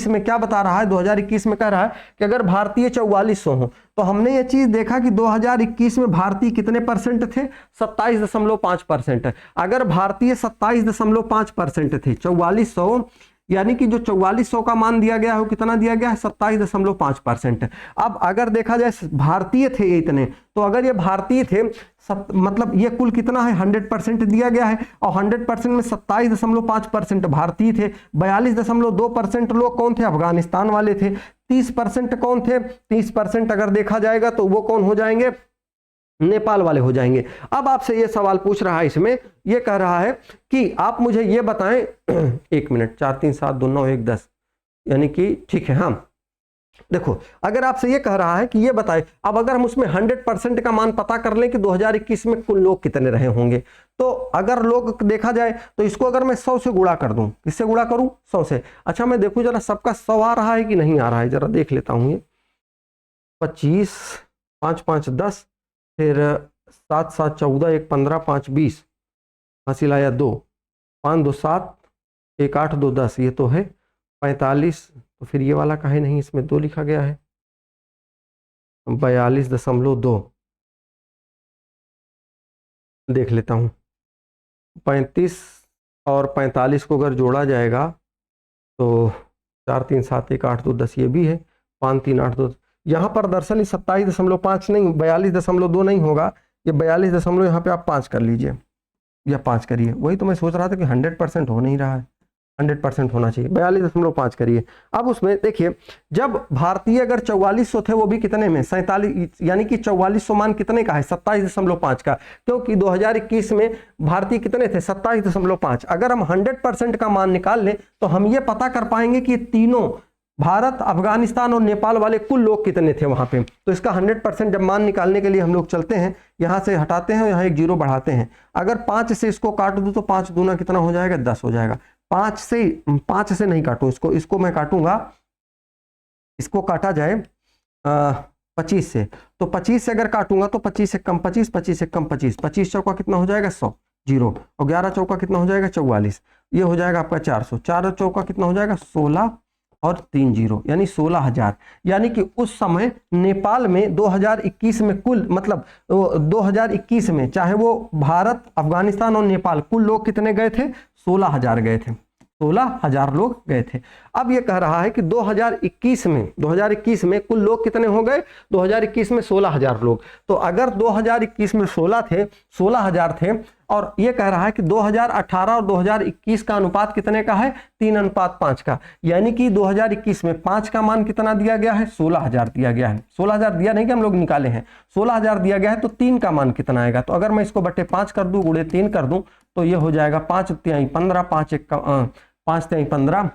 में क्या बता रहा है? 2021 में कह रहा है कि अगर भारतीय 4400 हो, तो हमने ये चीज देखा कि 2021 में भारतीय कितने परसेंट थे? 27.5%। अगर भारतीय 27.5% थे, 4400, यानी कि जो 4400 का मान दिया गया है वो कितना दिया गया है? 27.5%। अब अगर देखा जाए भारतीय थे ये इतने, तो अगर ये भारतीय थे, मतलब ये कुल कितना है? 100% दिया गया है, और 100% में 27.5% भारतीय थे, 42.2% लोग कौन थे? अफगानिस्तान वाले थे, 30% कौन थे? 30% अगर देखा जाएगा तो वो कौन हो जाएंगे? नेपाल वाले हो जाएंगे। अब आपसे ये सवाल पूछ रहा है, इसमें ये कह रहा है कि आप मुझे ये बताएं, 1 मिनट, 4 3 7 2 9 1 10, यानी कि ठीक है। हाँ देखो, अगर आपसे ये कह रहा है कि ये बताए, अब अगर हम उसमें 100% का मान पता कर लें कि 2021 में कुल लोग कितने रहे होंगे, तो अगर लोग देखा जाए तो इसको अगर मैं 100 से गुणा कर दूं, किससे गुणा करूं? 100 से। अच्छा मैं देखूं जरा सबका 100 आ रहा है कि नहीं आ रहा है, जरा देख लेता हूं। ये 25, 5 5 10, फिर 7 7 14, 1 15, 5 20, हासिल आया 2, 5 2 7, 1 8 2 10, ये तो है 45। तो फिर ये वाला काहे नहीं, इसमें 2 लिखा गया है, 42.2। देख लेता हूँ, 35 और 45 को अगर जोड़ा जाएगा तो 4 3 7 1 8 2 10, ये भी है 5 3 8 2। यहाँ पर दरअसल 27.5 नहीं, 42.2 नहीं होगा, ये 42 यहाँ पे आप 5 कर लीजिए या 5 करिए। वही तो मैं सोच रहा था कि 100% हो नहीं रहा है, 100% होना चाहिए, 42.5 करिए। अब उसमें देखिए, जब भारतीय अगर 4400 थे, वो भी कितने में? 47, यानी कि 4400 मान कितने का है? 27.5 का, क्योंकि 2021 में भारतीय कितने थे? 27.5। अगर हम 100% का मान निकाल लें तो हम ये पता कर पाएंगे कि तीनों, भारत, अफगानिस्तान और नेपाल वाले कुल लोग कितने थे वहां पे। तो इसका 100% जब मान निकालने के लिए हम लोग चलते हैं, यहां से हटाते हैं, यहाँ एक 0 बढ़ाते हैं। अगर 5 से इसको काट दूं तो 5 दूना कितना हो जाएगा? 10 हो जाएगा। 5 से नहीं काटूं, इसको मैं काटूंगा, इसको काटा जाए 25 से, तो 25 से अगर काटूंगा तो 25 से कम 25, 25 से कम 25, 25 चौका कितना हो जाएगा? 100, 0, और 11 चौका कितना हो जाएगा? 44, ये हो जाएगा आपका 400, 4 चौका कितना हो जाएगा? 16 और 3 0, यानी 16,000। यानी कि उस समय नेपाल में 2021 में कुल, मतलब 2021 में चाहे वो भारत, अफगानिस्तान और नेपाल, कुल लोग कितने गए थे? 16,000 गए थे, 16,000 लोग गए थे। अब ये कह रहा है कि 2021 में कुल लोग कितने हो गए, 2021 में 16,000 लोग। तो अगर 2021 में 16,000 थे और ये कह रहा है कि 2018 और 2021 का अनुपात कितने का है, 3:5 का, यानी कि 2021 में 5 का मान कितना दिया गया है, 16,000 दिया गया है। 16,000 दिया नहीं कि हम लोग निकाले हैं, 16,000 दिया गया है, तो 3 का मान कितना आएगा। तो अगर मैं इसको बटे 5 कर दूं, गुणे 3 कर दूं, तो ये हो जाएगा 5 तिहाई 15, 5 तिहाई 15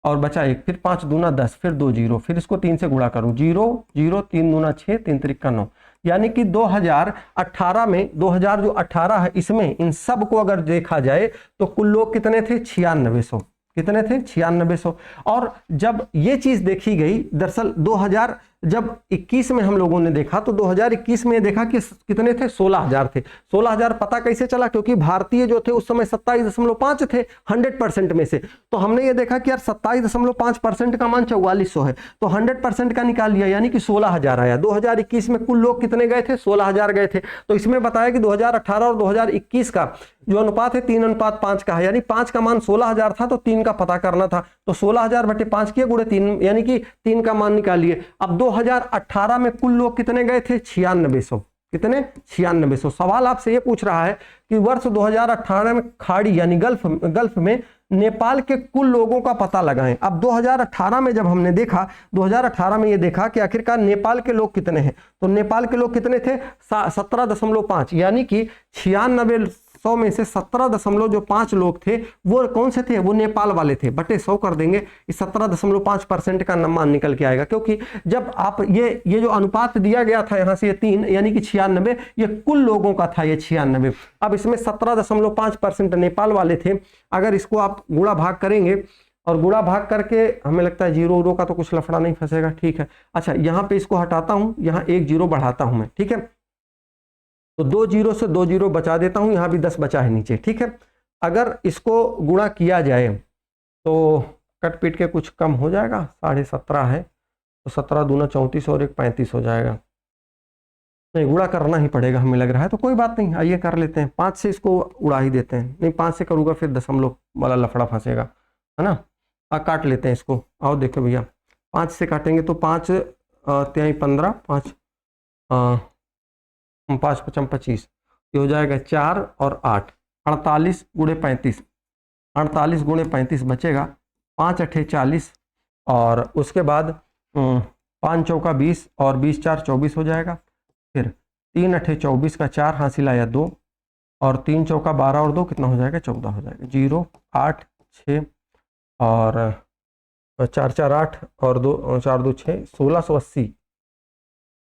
और बचा 1, फिर 5 दूना 10, फिर 2 जीरो, फिर इसको 3 से गुणा करूं, 0 0, 3 दूना 6, 3 त्रिका 9, यानी कि 2018 में 2018 है, इसमें इन सब को अगर देखा जाए तो कुल लोग कितने थे, 9600। कितने थे, 9600। और जब ये चीज देखी गई, दरअसल 2021 में हम लोगों ने देखा तो 2021 में देखा कि कितने थे, 16,000 थे। 16,000 पता कैसे चला, क्योंकि भारतीय जो थे उस समय 27.5 थे 100% में से। तो हमने ये देखा कि यार 27.5% का मान 4400 है, तो 100% का निकाल लिया, यानी कि 16,000 आया। 2021 में कुल लोग कितने गए थे, 16,000 गए थे। तो इसमें बताया कि 2018 और 2021 का जो अनुपात है 3:5 का है, यानी 5 का मान 16,000 था तो 3 का पता करना था। तो 16,000 बटे 5 किए, गुणे 3, यानी कि 3 का मान निकालिए। अब 2018 में कुल लोग कितने गए थे, 9600। कितने, 9600। सवाल आपसे ये पूछ रहा है कि वर्ष 2018 में खाड़ी यानी गल्फ में नेपाल के कुल लोगों का पता लगाएं। अब 2018 में जब हमने देखा, 2018 में ये देखा कि आखिरकार नेपाल के लोग कितने हैं, तो नेपाल के लोग कितने थे, 17.5, यानी कि 9600 में से 17.5 लोग थे, वो कौन से थे, वो नेपाल वाले थे। बटे 100 कर देंगे, इस 17.5% का मान निकल के आएगा, क्योंकि जब आप ये जो अनुपात दिया गया था यहाँ से ये 3 यानी कि 96, ये कुल लोगों का था ये 96। अब इसमें 17.5% नेपाल वाले थे। अगर इसको आप गुणा भाग करेंगे और गुणा भाग करके, हमें लगता है 0 का तो कुछ लफड़ा नहीं फंसेगा, ठीक है। अच्छा, यहाँ पे इसको हटाता हूँ, यहाँ 1 0 बढ़ाता हूँ मैं, ठीक है। तो 2 0 से 2 0 बचा देता हूं, यहां भी 10 बचा है नीचे, ठीक है। अगर इसको गुणा किया जाए तो कट पीट के कुछ कम हो जाएगा, 17.5 है तो 17 दूना 34 और 1 35 हो जाएगा। नहीं, गुणा करना ही पड़ेगा हमें लग रहा है, तो कोई बात नहीं, आइए कर लेते हैं। 5 से इसको उड़ा ही देते हैं, नहीं 5 से करूँगा फिर दशमलव वाला लफड़ा फंसेगा, है ना। काट लेते हैं इसको, आओ देखो भैया, 5 से काटेंगे तो 5 तिहाई 15, 5 5 5 25, ये हो जाएगा 4 और 8, 48 गुणे 35, 48 गुणे 35 बचेगा 5 8 40, और उसके बाद 5 चौका 20 और 20 4 24 हो जाएगा। फिर 3 8 24 का 4 हासिल आया 2, और 3 चौका 12 और 2 कितना हो जाएगा, 14 हो जाएगा। 0 8 6 और 4 4 8 और 2 4 2 6,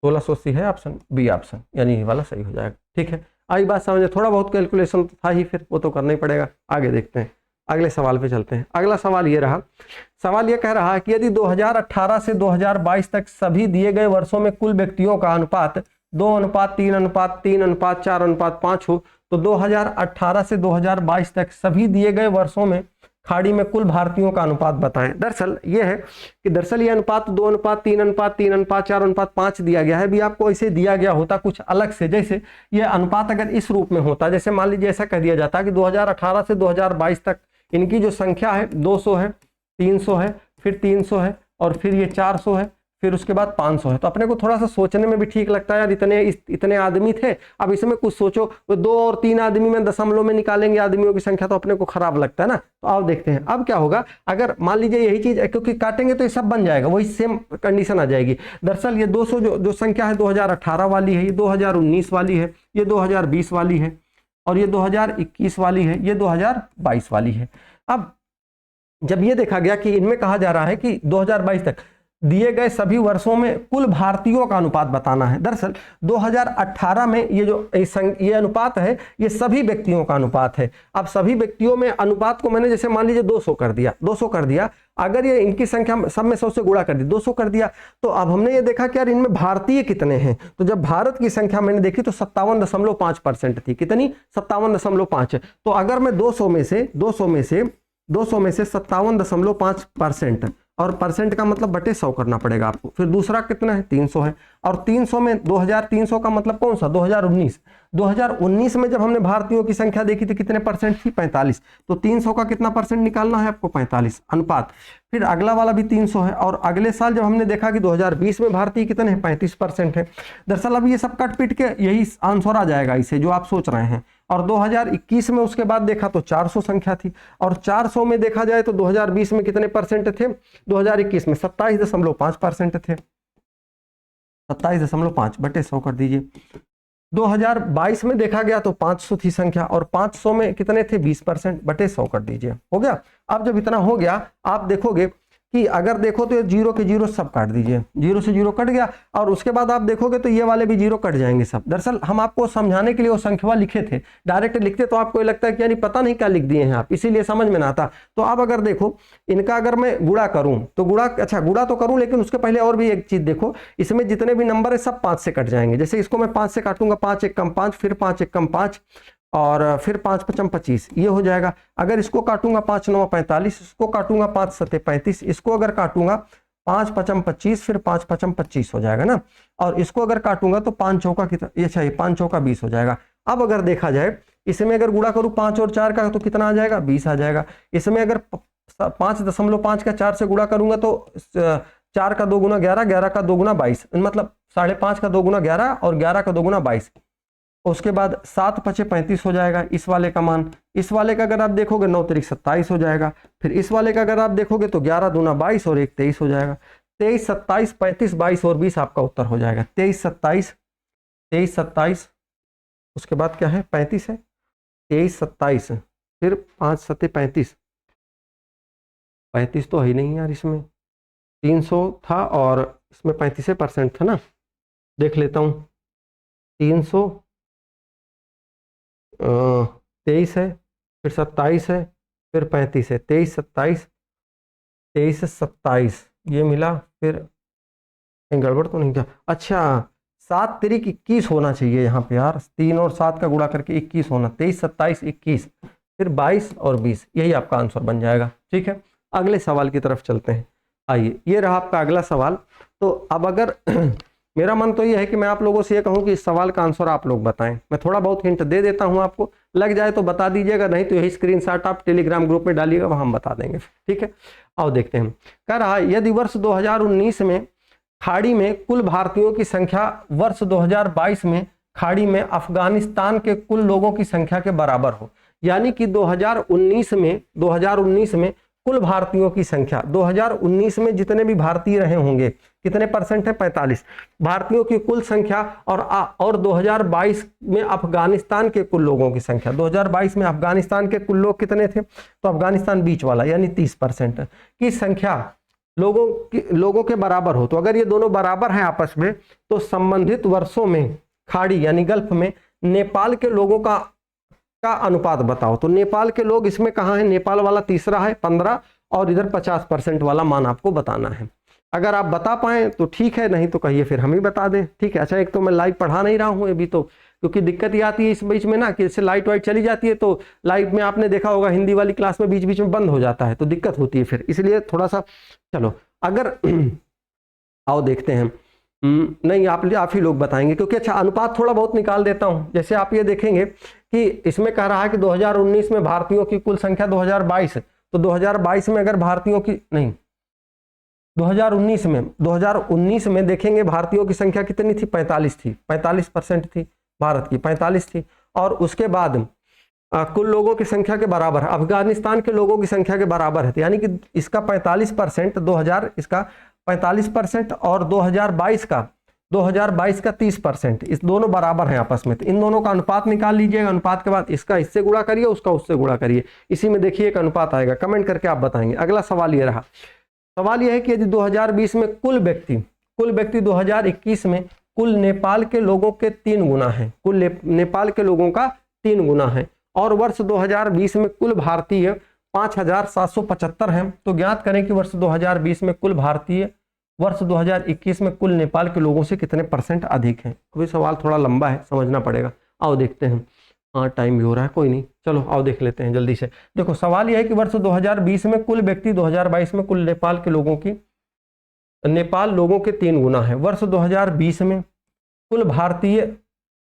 1680 है ऑप्शन बी ऑप्शन, यानी ये वाला सही हो जाएगा, ठीक है। आई बात समझे, थोड़ा बहुत कैलकुलेशन तो था ही, फिर वो तो करना ही पड़ेगा। आगे देखते हैं, अगले सवाल पे चलते हैं। अगला सवाल ये रहा, सवाल ये कह रहा है कि यदि 2018 से 2022 तक सभी दिए गए वर्षों में कुल व्यक्तियों का अनुपात 2:3:3:4:5 हो, तो 2018 से 2022 तक सभी दिए गए वर्षों में खाड़ी में कुल भारतीयों का अनुपात बताएं। दरअसल ये है कि ये अनुपात 2:3:3:4:5 दिया गया है। भी आपको ऐसे दिया गया होता कुछ अलग से, जैसे ये अनुपात अगर इस रूप में होता, जैसे मान लीजिए ऐसा कह दिया जाता कि 2018 से 2022 तक इनकी जो संख्या है 200 है, 300 है, फिर 300 है, और फिर ये 400 है, फिर उसके बाद 500 है। तो अपने को थोड़ा सा सोचने में भी ठीक लगता है यार, इतने आदमी थे, अब इसमें कुछ सोचो, वो 2 और 3 आदमी में दशमलव में निकालेंगे आदमियों की संख्या, तो अपने को खराब लगता है ना। तो आओ देखते हैं अब क्या होगा। अगर मान लीजिए यही चीज, क्योंकि काटेंगे तो ये सब बन जाएगा, वही सेम कंडीशन आ जाएगी। दरअसल ये 200 जो संख्या है 2018 वाली है, ये 2019 वाली है, ये 2020 वाली है, और ये 2021 वाली है, ये 2022 वाली है। अब जब ये देखा गया कि इनमें कहा जा रहा है कि 2022 तक दिए गए सभी वर्षों में कुल भारतीयों का अनुपात बताना है। दरअसल 2018 में ये अनुपात है, ये सभी व्यक्तियों का अनुपात है। अब सभी व्यक्तियों में अनुपात को मैंने जैसे मान लीजिए 200 कर दिया, अगर ये इनकी संख्या सब में 100 से गुणा कर दी, 200 कर दिया, तो अब हमने ये देखा कि यार इनमें भारतीय कितने हैं। तो जब भारत की संख्या मैंने देखी तो 57.5% थी। कितनी, 57.5। तो अगर मैं 200 में से 57.5% और परसेंट का मतलब बटे 100 करना पड़ेगा आपको। फिर दूसरा कितना है 300 है, और 300 में 2300 का मतलब कौन सा 2019। 2019 में जब हमने भारतीयों की संख्या देखी थी कितने परसेंट थी 45, तो 300 का कितना परसेंट निकालना है आपको 45 अनुपात। फिर अगला वाला भी 300 है, और अगले साल जब हमने देखा कि 2020 में भारतीय कितने हैं 35% है। दरअसल अब ये सब कट पिट के यही आंसर आ जाएगा इसे जो आप सोच रहे हैं। और 2021 में उसके बाद देखा तो 400 संख्या थी, और 400 में देखा जाए तो 2020 में कितने परसेंट थे 2021 में 27.5% थे। 27.5 बटे 100 कर दीजिए। 2022 में देखा गया तो 500 थी संख्या, और 500 में कितने थे 20% बटे 100 कर दीजिए। हो गया। अब जब इतना हो गया आप देखोगे कि अगर देखो तो ये जीरो के जीरो सब काट दीजिए, जीरो से जीरो कट गया, और उसके बाद आप देखोगे तो ये वाले भी जीरो कट जाएंगे सब। दरअसल हम आपको समझाने के लिए वो संख्या लिखे थे, डायरेक्ट लिखते तो आपको लगता है कि यानी पता नहीं क्या लिख दिए हैं आप, इसीलिए समझ में ना आता। तो अब अगर देखो इनका अगर मैं गुणा करूं तो गुणा, अच्छा गुणा तो करूं लेकिन उसके पहले और भी एक चीज देखो, इसमें जितने भी नंबर है सब 5 से कट जाएंगे। जैसे इसको मैं 5 से काटूंगा, 5 एक कम 5, फिर 5 एक कम 5, और फिर 5 पचम 25, ये हो जाएगा। अगर इसको काटूंगा 5 9 45, इसको काटूंगा 5 7 35, इसको अगर काटूंगा 5 पचम 25, फिर 5 पचम 25 हो जाएगा ना। और इसको अगर काटूंगा तो 5 चौका कितना, ये चाहिए 5 चौका 20 हो जाएगा। अब अगर देखा जाए इसमें अगर गुणा करूं 5 और 4 का तो कितना आ जाएगा 20 आ जाएगा। इसमें अगर 5.5 का 4 से गुणा करूंगा तो 4 का 2 गुना 11, 11 का 2 गुना 22, मतलब 5.5 का 2 गुना 11 और 11 का 2 गुना 22। उसके बाद 7 पचे 35 हो जाएगा इस वाले का मान। इस वाले का अगर आप देखोगे 9 तिरिक 27 हो जाएगा। फिर इस वाले का अगर आप देखोगे तो 11 दूना 22 और 1 23 हो जाएगा। 23 27 35 22 और 20 आपका उत्तर हो जाएगा। 23 27 उसके बाद क्या है 35 है, 23 27 फिर 5 7 35, 35 तो है ही नहीं यार, इसमें 300 था और इसमें 35% था ना। देख लेता हूँ 300 23 है, फिर 27 है, फिर 35 है, 23 27 23 27 ये मिला। फिर गड़बड़ तो नहीं क्या, अच्छा 7 तिरिक 21 होना चाहिए यहाँ पे यार, 3 और 7 का गुणा करके 21 होना, 23 27 21 फिर 22 और 20, यही आपका आंसर बन जाएगा। ठीक है, अगले सवाल की तरफ चलते हैं। आइए, ये रहा आपका अगला सवाल। तो अब अगर मेरा मन तो ये है कि मैं आप लोगों से ये कहूँ कि इस सवाल का आंसर आप लोग बताएं। मैं थोड़ा बहुत हिंट दे देता हूँ आपको, लग जाए तो बता दीजिएगा, नहीं तो यही स्क्रीनशॉट आप टेलीग्राम ग्रुप में डालिएगा, वहाँ हम बता देंगे। ठीक है, आओ देखते हैं। कह रहा है यदि वर्ष 2019 में खाड़ी में कुल भारतीयों की संख्या वर्ष 2022 में खाड़ी में अफगानिस्तान के कुल लोगों की संख्या के बराबर हो, यानी कि 2019 में कुल भारतीयों की संख्या 2019 में जितने भी भारतीय रहे होंगे कितने परसेंट है 45 भारतीयों की कुल संख्या, और 2022 में अफगानिस्तान के कुल लोगों की संख्या। 2022 में अफगानिस्तान के कुल लोग कितने थे, तो अफगानिस्तान बीच वाला यानी 30% की संख्या लोगों के बराबर हो। तो अगर ये दोनों बराबर हैं आपस में तो संबंधित वर्षों में खाड़ी यानी गल्फ में नेपाल के लोगों का अनुपात बताओ। तो नेपाल के लोग इसमें कहाँ है, नेपाल वाला तीसरा है 15, और इधर 50% वाला मान आपको बताना है। अगर आप बता पाए तो ठीक है, नहीं तो कहिए फिर हम ही बता दें। ठीक है, अच्छा एक तो मैं लाइव पढ़ा नहीं रहा हूँ अभी तो, क्योंकि दिक्कत ये आती है इस बीच में ना कि जैसे लाइट वाइट चली जाती है तो लाइव में आपने देखा होगा हिंदी वाली क्लास में बीच बीच में बंद हो जाता है तो दिक्कत होती है फिर, इसलिए थोड़ा सा चलो अगर आओ देखते हैं। नहीं आप ही लोग बताएंगे, क्योंकि अच्छा अनुपात थोड़ा बहुत निकाल देता हूं। जैसे आप ये देखेंगे कि इसमें कह रहा है कि 2019 में भारतीयों की कुल संख्या 2022, तो 2022 में अगर भारतीयों की नहीं 2019 में देखेंगे भारतीयों की संख्या कितनी थी 45 थी, 45% थी भारत की, 45 थी। और उसके बाद कुल लोगों की संख्या के बराबर अफगानिस्तान के लोगों की संख्या के बराबर है, यानी कि इसका 45% 2000 इसका 45% और 2022 का 30%, इस दोनों बराबर हैं आपस में। तो इन दोनों का अनुपात निकाल लीजिएगा, अनुपात के बाद इसका इससे गुणा करिए, उसका उससे गुणा करिए, इसी में देखिए एक अनुपात आएगा। कमेंट करके आप बताएंगे। अगला सवाल ये रहा, सवाल यह है कि यदि 2020 में कुल व्यक्ति 2021 में कुल नेपाल के लोगों के 3 गुना है, कुल नेपाल के लोगों का 3 गुना है, और वर्ष 2020 में कुल भारतीय 5775 हैं, तो ज्ञात करें कि वर्ष 2020 में कुल भारतीय वर्ष 2021 में कुल नेपाल के लोगों से कितने % अधिक हैं। अभी सवाल थोड़ा लंबा है, समझना पड़ेगा। आओ देखते हैं। हाँ टाइम भी हो रहा है, कोई नहीं, चलो आओ देख लेते हैं जल्दी से। देखो सवाल यह है कि वर्ष 2020 में कुल व्यक्ति 2022 में कुल नेपाल लोगों के 3 गुना है। वर्ष 2020 में कुल भारतीय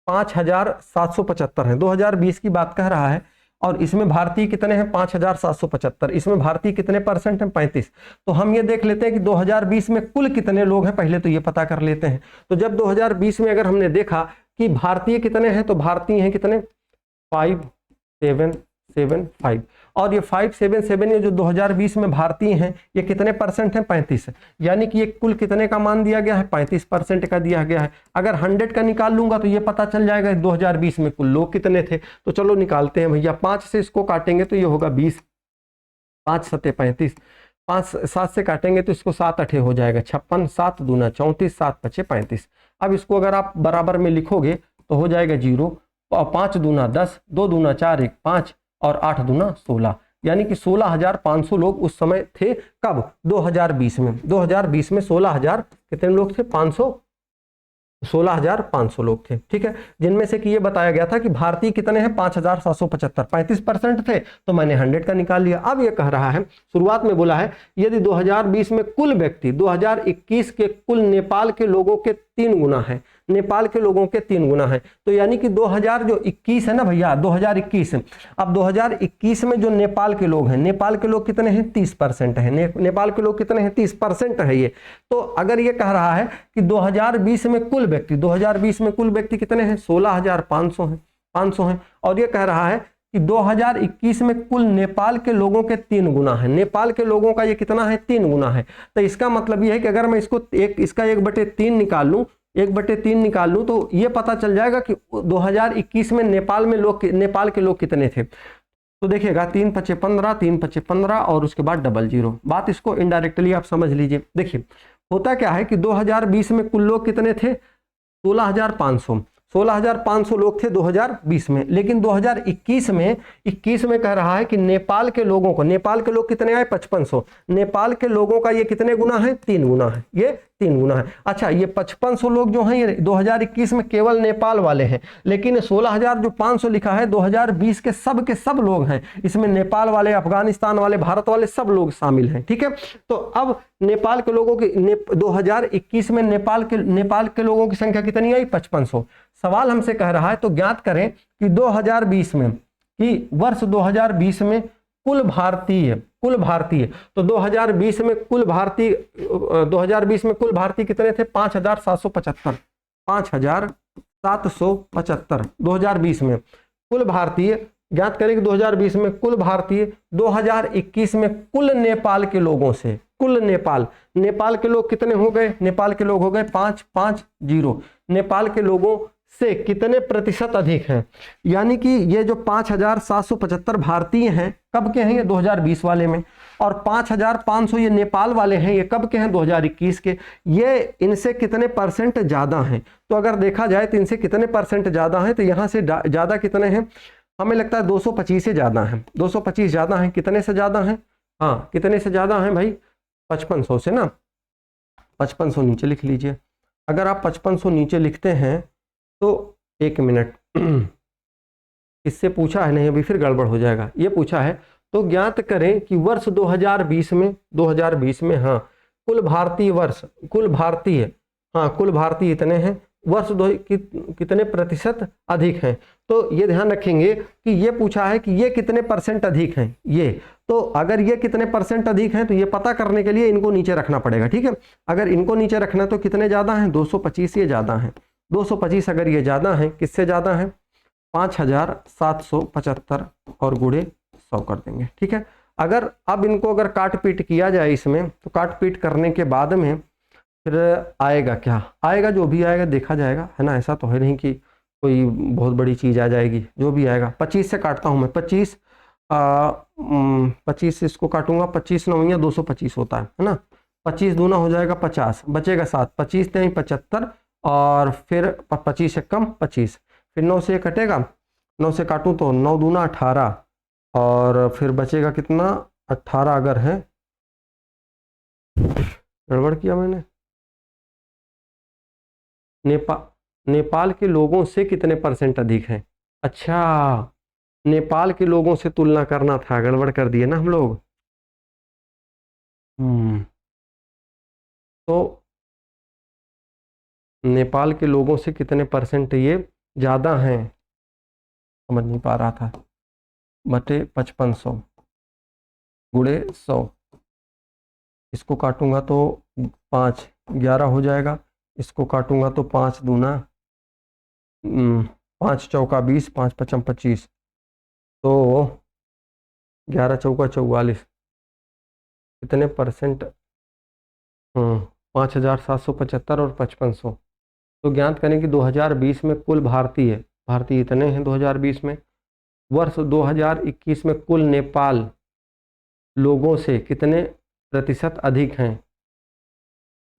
5,775 हैं। 2020 की बात कह रहा है और इसमें भारतीय कितने हैं 5,775। इसमें भारतीय कितने परसेंट हैं 35। तो हम ये देख लेते हैं कि 2020 में कुल कितने लोग हैं, पहले तो ये पता कर लेते हैं। तो जब 2020 में अगर हमने देखा कि भारतीय कितने हैं, तो भारतीय हैं कितने 5775 और ये 577 ये जो 2020 में भारतीय हैं ये कितने परसेंट हैं 35। यानी कि ये कुल कितने का मान दिया गया है 35% का दिया गया है। अगर 100 का निकाल लूंगा तो ये पता चल जाएगा 2020 में कुल लोग कितने थे। तो चलो निकालते हैं भैया, 5 से इसको काटेंगे तो ये होगा 20, 5 सत्ते 35, 5 7 से काटेंगे तो इसको 7 8 हो जाएगा 56, 7 दूना 34, 7 पचे 35। अब इसको अगर आप बराबर में लिखोगे तो हो जाएगा 0, 5 दूना 10, 2 दूना 4, 1 5 और 8 दूना 16। यानी कि 16,500 लोग उस समय थे। कब 2020 में 2020 में 16,000 कितने लोग थे 16,500 लोग थे। ठीक है, जिनमें से कि ये बताया गया था कि भारतीय कितने हैं 5,775, 35% थे तो मैंने 100 का निकाल लिया। अब ये कह रहा है, शुरुआत में बोला है यदि 2020 में कुल व्यक्ति 2021 के कुल नेपाल के लोगों के 3 गुना है, नेपाल के लोगों के 3 गुना है। तो यानी कि 2021 है ना भैया 2021, अब 2021 में जो नेपाल के लोग हैं, नेपाल के लोग कितने हैं 30% है। नेपाल के लोग कितने हैं 30% है ये। तो अगर ये कह रहा है कि 2020 में कुल व्यक्ति 2020 में कुल व्यक्ति कितने हैं 16,500 हैं और ये कह रहा है कि 2021 में कुल नेपाल के लोगों के 3 गुना है। नेपाल के लोगों का ये कितना है 3 गुना है। तो इसका मतलब ये है कि अगर मैं इसको इसका 1/3 निकाल लूं 1/3 निकाल लूं तो ये पता चल जाएगा कि 2021 में नेपाल के लोग कितने थे। तो देखिएगा 3 पचे 15, 3 पचे 15 और उसके बाद डबल 0। बात इसको इनडायरेक्टली आप समझ लीजिए। देखिए होता क्या है कि 2020 में कुल लोग कितने थे 16,500 लोग थे 2020 में। लेकिन 2021 में कह रहा है कि नेपाल के लोग कितने आए 5500। नेपाल के लोगों का ये कितने गुना है 3 गुना है, ये 3 गुना है। अच्छा ये 5500 लोग जो हैं ये 2021 में केवल नेपाल वाले हैं, लेकिन 16,500 लिखा है 2020 के सब लोग हैं। इसमें नेपाल वाले, अफगानिस्तान वाले, भारत वाले सब लोग शामिल हैं। ठीक है, तो अब नेपाल के लोगों की 2021 में नेपाल के लोगों की संख्या कितनी आई 5500। सवाल हमसे कह रहा है तो ज्ञात करें कि 2020 में कि वर्ष 2020 में कुल भारतीय तो 2020 में कुल भारतीय कितने थे 5,775 2020 में कुल भारतीय। ज्ञात करें कि 2020 में कुल भारतीय 2021 में कुल नेपाल के लोगों से नेपाल के लोग कितने हो गए, नेपाल के लोग हो गए 550। नेपाल के लोगों से कितने प्रतिशत अधिक हैं, यानी कि ये जो 5,775 भारतीय हैं कब के हैं ये 2020 वाले में, और 5,500 ये नेपाल वाले हैं ये कब के हैं 2021 के। ये इनसे कितने परसेंट ज्यादा हैं। तो अगर देखा जाए तो इनसे कितने परसेंट ज्यादा हैं, तो यहाँ से ज्यादा कितने हैं, हमें लगता है 225 से ज्यादा हैं। 225 ज्यादा हैं, कितने से ज्यादा हैं, हाँ कितने से ज्यादा हैं भाई 5500 से ना। 5500 नीचे लिख लीजिए। अगर आप 5500 नीचे लिखते हैं तो 1 मिनट इससे पूछा है नहीं, अभी फिर गड़बड़ हो जाएगा। ये पूछा है तो ज्ञात करें कि वर्ष 2020 में हाँ कुल भारतीय इतने हैं, वर्ष कितने प्रतिशत अधिक हैं। तो ये ध्यान रखेंगे कि ये पूछा है कि ये कितने परसेंट अधिक हैं ये। तो अगर ये कितने परसेंट अधिक हैं तो ये पता करने के लिए इनको नीचे रखना पड़ेगा। ठीक है, अगर इनको नीचे रखना तो कितने ज़्यादा हैं 225 ये ज़्यादा हैं। 225 अगर ये ज़्यादा हैं, किससे ज़्यादा हैं 5,775 और गुणे 100 कर देंगे। ठीक है, अगर अब इनको अगर काट पीट किया जाए इसमें तो काट पीट करने के बाद में फिर आएगा क्या आएगा, जो भी आएगा देखा जाएगा, है ना। ऐसा तो है नहीं कि कोई बहुत बड़ी चीज़ आ जाएगी, जो भी आएगा। 25 से काटता हूँ मैं, 25 से इसको काटूंगा, 25 9 225 होता है ना। 25 दूना हो जाएगा 50, बचेगा 7, 25 नहीं 75 और फिर 25 से कम 25, फिर 9 से कटेगा, 9 से काटूं तो 9 दूना 18 और फिर बचेगा कितना 18 अगर है, गड़बड़ किया मैंने। नेपाल के लोगों से कितने परसेंट अधिक हैं, अच्छा, नेपाल के लोगों से तुलना करना था, गड़बड़ कर दिए ना हम लोग। तो नेपाल के लोगों से कितने परसेंट ये ज़्यादा हैं, समझ नहीं पा रहा था। बटे 5500 गुणे 100, इसको काटूंगा तो 5 11 हो जाएगा, इसको काटूंगा तो 5 दूना 5 चौका 20, 5 पचम 25, तो 11 चौका 44, कितने परसेंट? 5775 और 5500। तो ज्ञात करें कि 2020 में कुल भारतीय इतने हैं 2020 में। वर्ष 2021 में कुल नेपाल लोगों से कितने प्रतिशत अधिक हैं,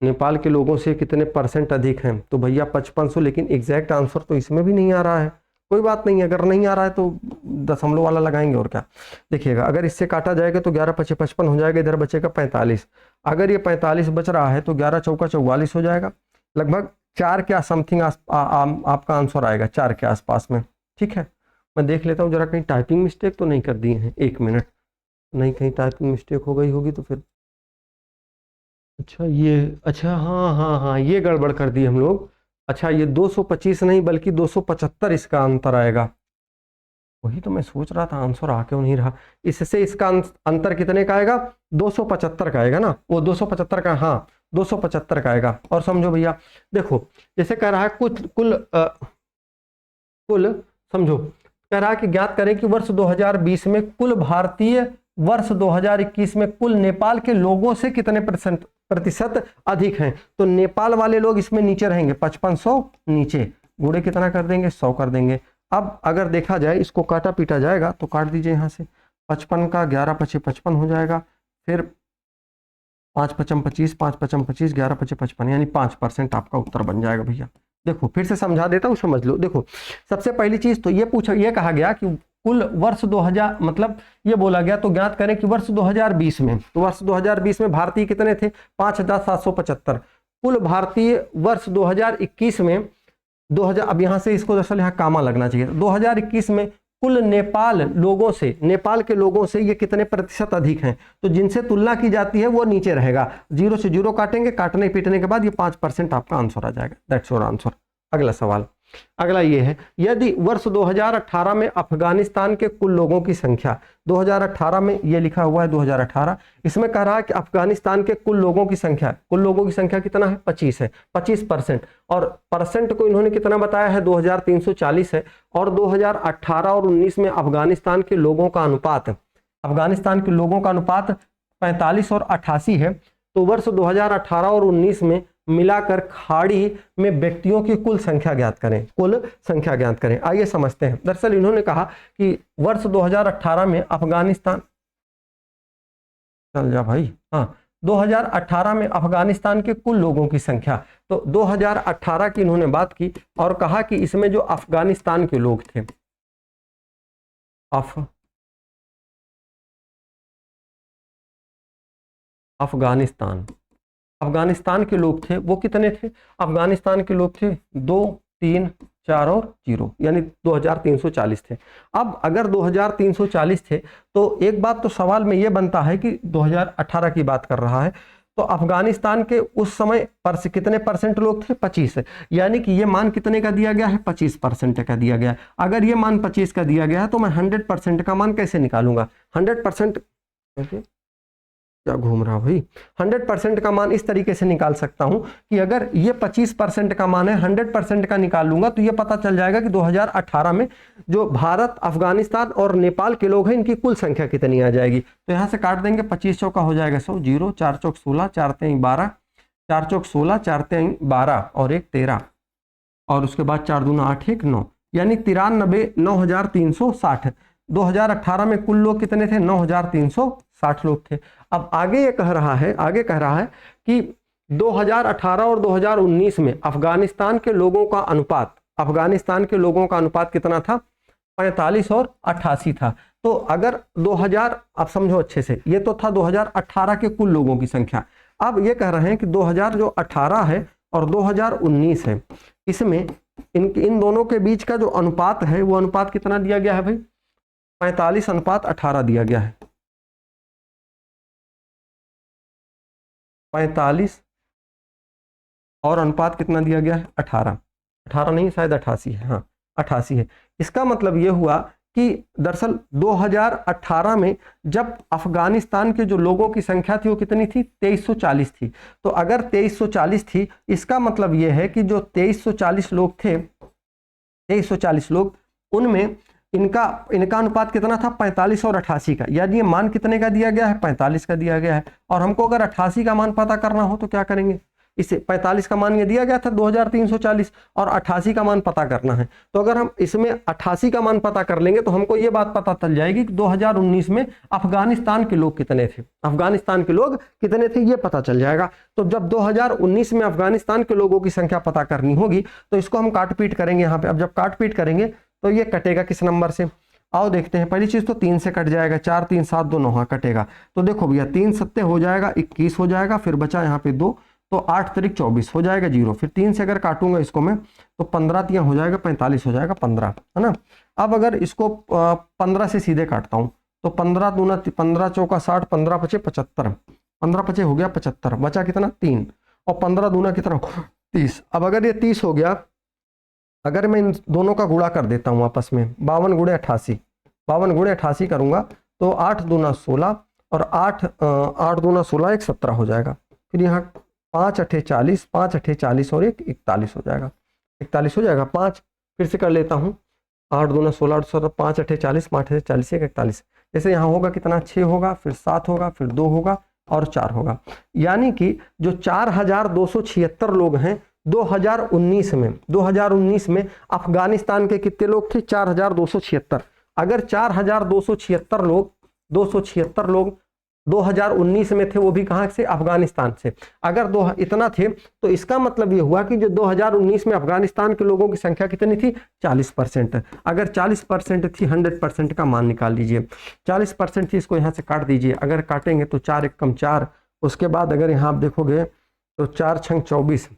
नेपाल के लोगों से कितने परसेंट अधिक हैं? तो भैया 5500, लेकिन एग्जैक्ट आंसर तो इसमें भी नहीं आ रहा है। कोई बात नहीं, अगर नहीं आ रहा है तो दशमलव वाला लगाएंगे और क्या। देखिएगा, अगर इससे काटा जाएगा तो 11 पचे 55 हो जाएगा, इधर बचेगा 45। अगर ये 45 बच रहा है तो 11 चौका 44 हो जाएगा, लगभग 4 के समथिंग आपका आंसर आएगा, 4 के आसपास में। ठीक है, मैं देख लेता हूँ जरा कहीं टाइपिंग मिस्टेक तो नहीं कर दिए हैं, 1 मिनट, नहीं कहीं टाइपिंग मिस्टेक हो गई होगी तो फिर। अच्छा, हाँ हाँ हाँ, ये गड़बड़ कर दी हम लोग। अच्छा, ये 225 नहीं बल्कि 275 इसका अंतर आएगा। वही तो मैं सोच रहा था, आंसर आ क्यों नहीं रहा। इससे इसका अंतर कितने का आएगा? 275 का आएगा ना, वो 275 का, हाँ 275 का आएगा। और समझो भैया, देखो जैसे कह रहा है कुल समझो, कह रहा है कि ज्ञात करें कि वर्ष 2020 में कुल भारतीय वर्ष 2021 में कुल नेपाल के लोगों से कितने प्रतिशत अधिक हैं। तो नेपाल वाले लोग इसमें नीचे रहेंगे, 5500 नीचे, गुणे कितना कर देंगे? 100 कर देंगे। अब अगर देखा जाए, इसको काटा पीटा जाएगा तो काट दीजिए यहाँ से, 55 का 11 पचे 55 हो जाएगा, फिर 5 पचम 25, 5 पचम 25, 11 पचे 55, यानी 5% आपका उत्तर बन जाएगा भैया। देखो फिर से समझा देता हूँ, समझ लो। देखो सबसे पहली चीज तो ये कहा गया कि कुल वर्ष 2000, मतलब ये बोला गया तो ज्ञात करें कि वर्ष 2020 में, तो वर्ष 2020 में भारतीय कितने थे? 5775। कुल भारतीय वर्ष 2021 में 2000, अब यहाँ से इसको दरअसल यहाँ कामा लगना चाहिए, 2021 में कुल नेपाल के लोगों से ये कितने प्रतिशत अधिक हैं। तो जिनसे तुलना की जाती है वो नीचे रहेगा, 0 से 0 काटेंगे, काटने पीटने के बाद ये 5% आपका आंसर आ जाएगा। That's your answer. अगला सवाल, अगला ये है, यदि वर्ष 2018 में अफगानिस्तान के कुल लोगों की संख्या, 2018 में ये लिखा हुआ है 2018, इसमें कह रहा है कि अफगानिस्तान के कुल लोगों की संख्या कितना है? 25 है, 25%। और परसेंट को इन्होंने कितना बताया है? 2340 है। और 2018 और 19 में अफगानिस्तान के लोगों का अनुपात 45 और 88 है। तो वर्ष 2018 और 19 में मिलाकर खाड़ी में व्यक्तियों की कुल संख्या ज्ञात करें। आइए समझते हैं। दरअसल इन्होंने कहा कि वर्ष 2018 में अफगानिस्तान, चल जा भाई, हाँ 2018 में अफगानिस्तान के कुल लोगों की संख्या, तो 2018 की इन्होंने बात की और कहा कि इसमें जो अफगानिस्तान के लोग थे, अफगानिस्तान के लोग थे, वो कितने थे? अफगानिस्तान के लोग थे 2, 3, 4 और 0, यानी 2340 थे। अब अगर 2340 थे तो एक बात तो सवाल में ये बनता है कि 2018 की बात कर रहा है, तो अफगानिस्तान के उस समय कितने परसेंट लोग थे? 25 है, यानी कि ये मान कितने का दिया गया है? 25% का दिया गया है। अगर ये मान 25 का दिया गया है तो मैं 100% का मान कैसे निकालूंगा? 100% क्या घूम रहा भाई, 100% का मान इस तरीके से निकाल सकता हूं कि अगर ये 25% का मान है, 100% का निकाल लूंगा तो ये पता चल जाएगा कि 2018 में जो भारत, अफगानिस्तान और नेपाल के लोग हैं इनकी कुल संख्या कितनी आ जाएगी। तो यहां से काट देंगे, 25 चौका हो जाएगा 100, 0, 4 चौक 16, 4 तेईं 12, 4 चौक 16, 4 तेईं 12 और 1 13, और उसके बाद 4 दूना 8, 1 9, यानी 93,9360। 2018 में कुल लोग कितने थे? 9360 लोग थे। अब आगे ये कह रहा है कि 2018 और 2019 में अफगानिस्तान के लोगों का अनुपात कितना था? 45 और 88 था। तो अगर 2000, आप समझो अच्छे से, ये तो था 2018 के कुल लोगों की संख्या। अब ये कह रहे हैं कि 2018 है और 2019 है, इसमें इन दोनों के बीच का जो अनुपात है वो अनुपात कितना दिया गया है भाई, 45:18 दिया गया है। 45 और अनुपात कितना दिया गया है, 18। 18 नहीं, शायद 88 है, हाँ 88 है। इसका मतलब ये हुआ कि दरअसल 2018 में जब अफगानिस्तान के जो लोगों की संख्या थी वो कितनी थी, 2340 थी। तो अगर 2340 थी, इसका मतलब ये है कि जो 2340 लोग थे, 2340 लोग, उनमें इनका अनुपात कितना था, 45 और 88 का। यानी ये मान कितने का दिया गया है, 45 का दिया गया है। और हमको अगर 88 का मान पता करना हो तो क्या करेंगे, इसे 45 का मान ये दिया गया था 2340 और 88 का मान पता करना है। तो अगर हम इसमें 88 का मान पता कर लेंगे तो हमको ये बात पता चल जाएगी कि 2019 में अफगानिस्तान के लोग कितने थे, अफगानिस्तान के लोग कितने थे ये पता चल जाएगा। तो जब 2019 में अफगानिस्तान के लोगों की संख्या पता करनी होगी तो इसको हम काट पीट करेंगे यहाँ पे। अब जब काट पीट करेंगे तो ये कटेगा किस नंबर से, आओ देखते हैं। पहली चीज तो 3 से कट जाएगा, 4 3 7 2 9 कटेगा। तो देखो भैया 3 सत्ते हो जाएगा 21 हो जाएगा, फिर बचा यहाँ पे 2, तो 8 त्रिक 24 हो जाएगा 0। फिर 3 से अगर काटूंगा इसको मैं तो 15 तियां हो जाएगा 45 हो जाएगा 15, है ना। अब अगर इसको 15 से सीधे काटता हूं तो 15 दूना 15 चौका 60, 15 पचे 75, 15 पचे हो गया 75, बचा कितना 3, और 15 दूना कितना 30। अब अगर ये 30 हो गया, अगर मैं इन दोनों का गुणा कर देता हूँ आपस में, 52 गुणे 88, 52 गुणे 88 करूंगा तो 8 दूना 16 और 8 दूना 16 एक 17 हो जाएगा। फिर यहाँ 5 अठे 40, 5 अठे 40 और 1 41 हो जाएगा, 41 हो जाएगा। 5 फिर से कर लेता हूँ, 8 दूना 16 और 17, 5 अठे 40, 5 अठे 40 1 41। जैसे यहाँ होगा कितना 6 होगा, फिर 7 होगा, फिर 2 होगा और 4 होगा। यानी कि जो 4276 लोग हैं 2019 में अफगानिस्तान के कितने लोग थे, 4276। अगर 4276 लोग 2019 में थे, वो भी कहां से, अफगानिस्तान से। अगर इतना थे तो इसका मतलब ये हुआ कि जो 2019 में अफगानिस्तान के लोगों की संख्या कितनी थी, 40%। अगर 40% थी, 100% का मान निकाल लीजिए। 40% थी, इसको यहाँ से काट दीजिए। अगर काटेंगे तो 4 एकम 4, उसके बाद अगर यहाँ आप देखोगे तो 4 छंग 24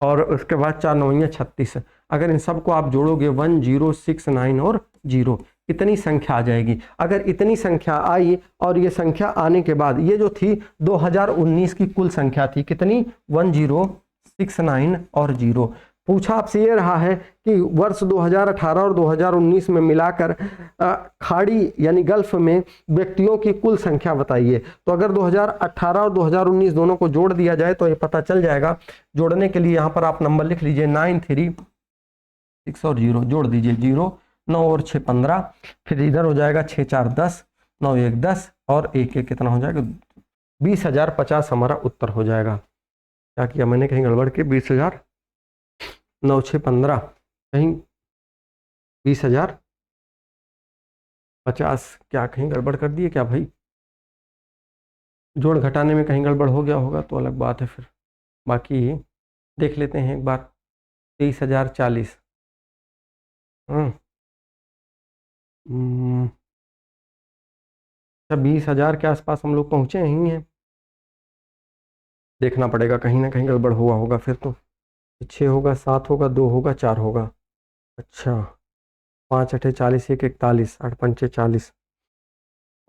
और उसके बाद 4 नौइयाँ 36। अगर इन सबको आप जोड़ोगे 1 0 6 9 और 0, इतनी संख्या आ जाएगी। अगर इतनी संख्या आई और ये संख्या आने के बाद ये जो थी 2019 की कुल संख्या थी कितनी, 1 0 6 9 और 0। पूछा आपसे ये रहा है कि वर्ष 2018 और 2019 में मिलाकर खाड़ी यानी गल्फ में व्यक्तियों की कुल संख्या बताइए। तो अगर 2018 और 2019 दोनों को जोड़ दिया जाए तो ये पता चल जाएगा। जोड़ने के लिए यहाँ पर आप नंबर लिख लीजिए 9 3 6 और 0, जोड़ दीजिए 0 9 और 6 15, फिर इधर हो जाएगा 6 4 10, 9 1 10 और 1 1 कितना हो जाएगा, 20,050 हमारा उत्तर हो जाएगा। क्या किया मैंने, कहीं गड़बड़ के 20,000, 9 6 15, कहीं 20,050, क्या कहीं गड़बड़ कर दिए क्या भाई, जोड़ घटाने में कहीं गड़बड़ हो गया होगा तो अलग बात है, फिर बाकी देख लेते हैं एक बार। 23,040, अच्छा 20,000 के आसपास हम लोग पहुँचे ही हैं। देखना पड़ेगा, कहीं ना कहीं गड़बड़ हुआ होगा फिर तो। 6 होगा, 7 होगा, 2 होगा, 4 होगा। अच्छा 5 अठे 40 1 41, 8 पंचे 40,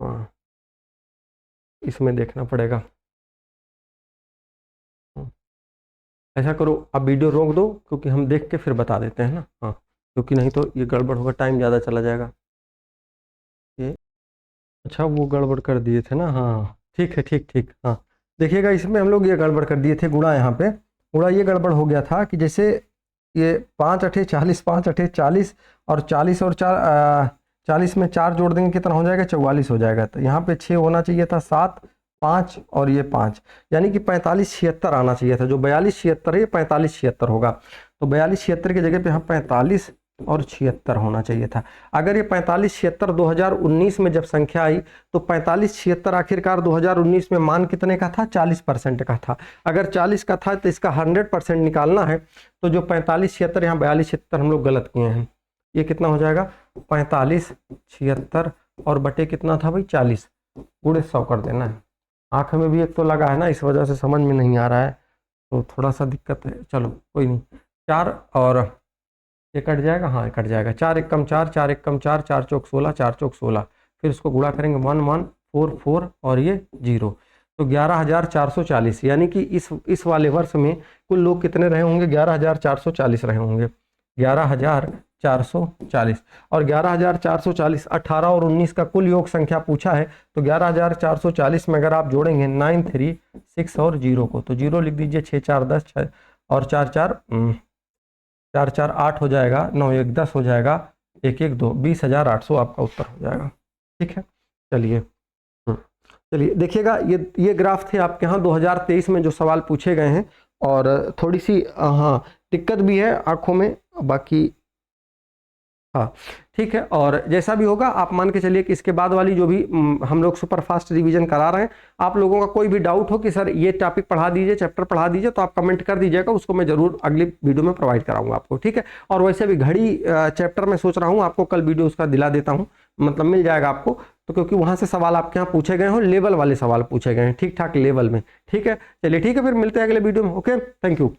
हाँ इसमें देखना पड़ेगा। ऐसा करो आप वीडियो रोक दो, क्योंकि हम देख के फिर बता देते हैं ना, हाँ क्योंकि नहीं तो ये गड़बड़ होगा, टाइम ज़्यादा चला जाएगा। ये अच्छा वो गड़बड़ कर दिए थे ना, हाँ ठीक है, ठीक ठीक, हाँ देखिएगा इसमें हम लोग ये गड़बड़ कर दिए थे, गुणा यहाँ पे गुणा ये गड़बड़ हो गया था कि जैसे ये 5 अठे 40, 5 अठे 40 और 40 और 40 में 4 जोड़ देंगे कितना हो जाएगा, 44 हो जाएगा। तो यहाँ पे 6 होना चाहिए था, 7 5 और ये 5, यानी कि 45 76 आना चाहिए था। जो 42 76 है ये 45 76 होगा। तो 42 76 की जगह पे यहाँ 45 और 76 होना चाहिए था। अगर ये 45 76 2019 में जब संख्या आई तो 45 76 आखिरकार 2019 में मान कितने का था, 40% का था। अगर 40 का था तो इसका 100% निकालना है, तो जो 45 76 यहाँ 42 76 हम लोग गलत किए हैं। ये कितना हो जाएगा, 45 76 और बटे कितना था भाई 40, गुणे 100 कर देना है। आँख में भी एक तो लगा है ना, इस वजह से समझ में नहीं आ रहा है, तो थोड़ा सा दिक्कत है। चलो कोई नहीं, 4 और ये कट जाएगा, हाँ ये कट जाएगा। 4 एकम 4, 4 एकम 4, 4 चौक 16, 4 चौक 16, फिर उसको गुणा करेंगे 1 1 4 4 और ये 0, तो 11,440। यानी कि इस वाले वर्ष में कुल लोग कितने रहे होंगे? 11,440 रहे होंगे, 11,440। और 11,440 18 और 19 का कुल योग संख्या पूछा है, तो 11,440 में अगर आप जोड़ेंगे 9 3 6 और 0 को, तो 0 लिख दीजिए, 6 4 10 6 और 4 4 8 हो जाएगा, 9 1 10 हो जाएगा, 1 1 2, 20,800 आपका उत्तर हो जाएगा। ठीक है, चलिए चलिए देखिएगा, ये ग्राफ थे आपके यहाँ 2023 में जो सवाल पूछे गए हैं, और थोड़ी सी हाँ दिक्कत भी है आंखों में, बाकी हाँ ठीक है। और जैसा भी होगा आप मान के चलिए कि इसके बाद वाली जो भी हम लोग सुपर फास्ट रिवीजन करा रहे हैं, आप लोगों का कोई भी डाउट हो कि सर ये टॉपिक पढ़ा दीजिए, चैप्टर पढ़ा दीजिए, तो आप कमेंट कर दीजिएगा, उसको मैं जरूर अगली वीडियो में प्रोवाइड कराऊंगा आपको। ठीक है, और वैसे भी घड़ी चैप्टर में सोच रहा हूँ आपको कल वीडियो उसका दिला देता हूँ, मतलब मिल जाएगा आपको, तो क्योंकि वहाँ से सवाल आपके यहाँ पूछे गए हो, लेवल वाले सवाल पूछे गए हैं, ठीक ठाक लेवल में। ठीक है, चलिए ठीक है, फिर मिलते हैं अगले वीडियो में। Okay, thank you.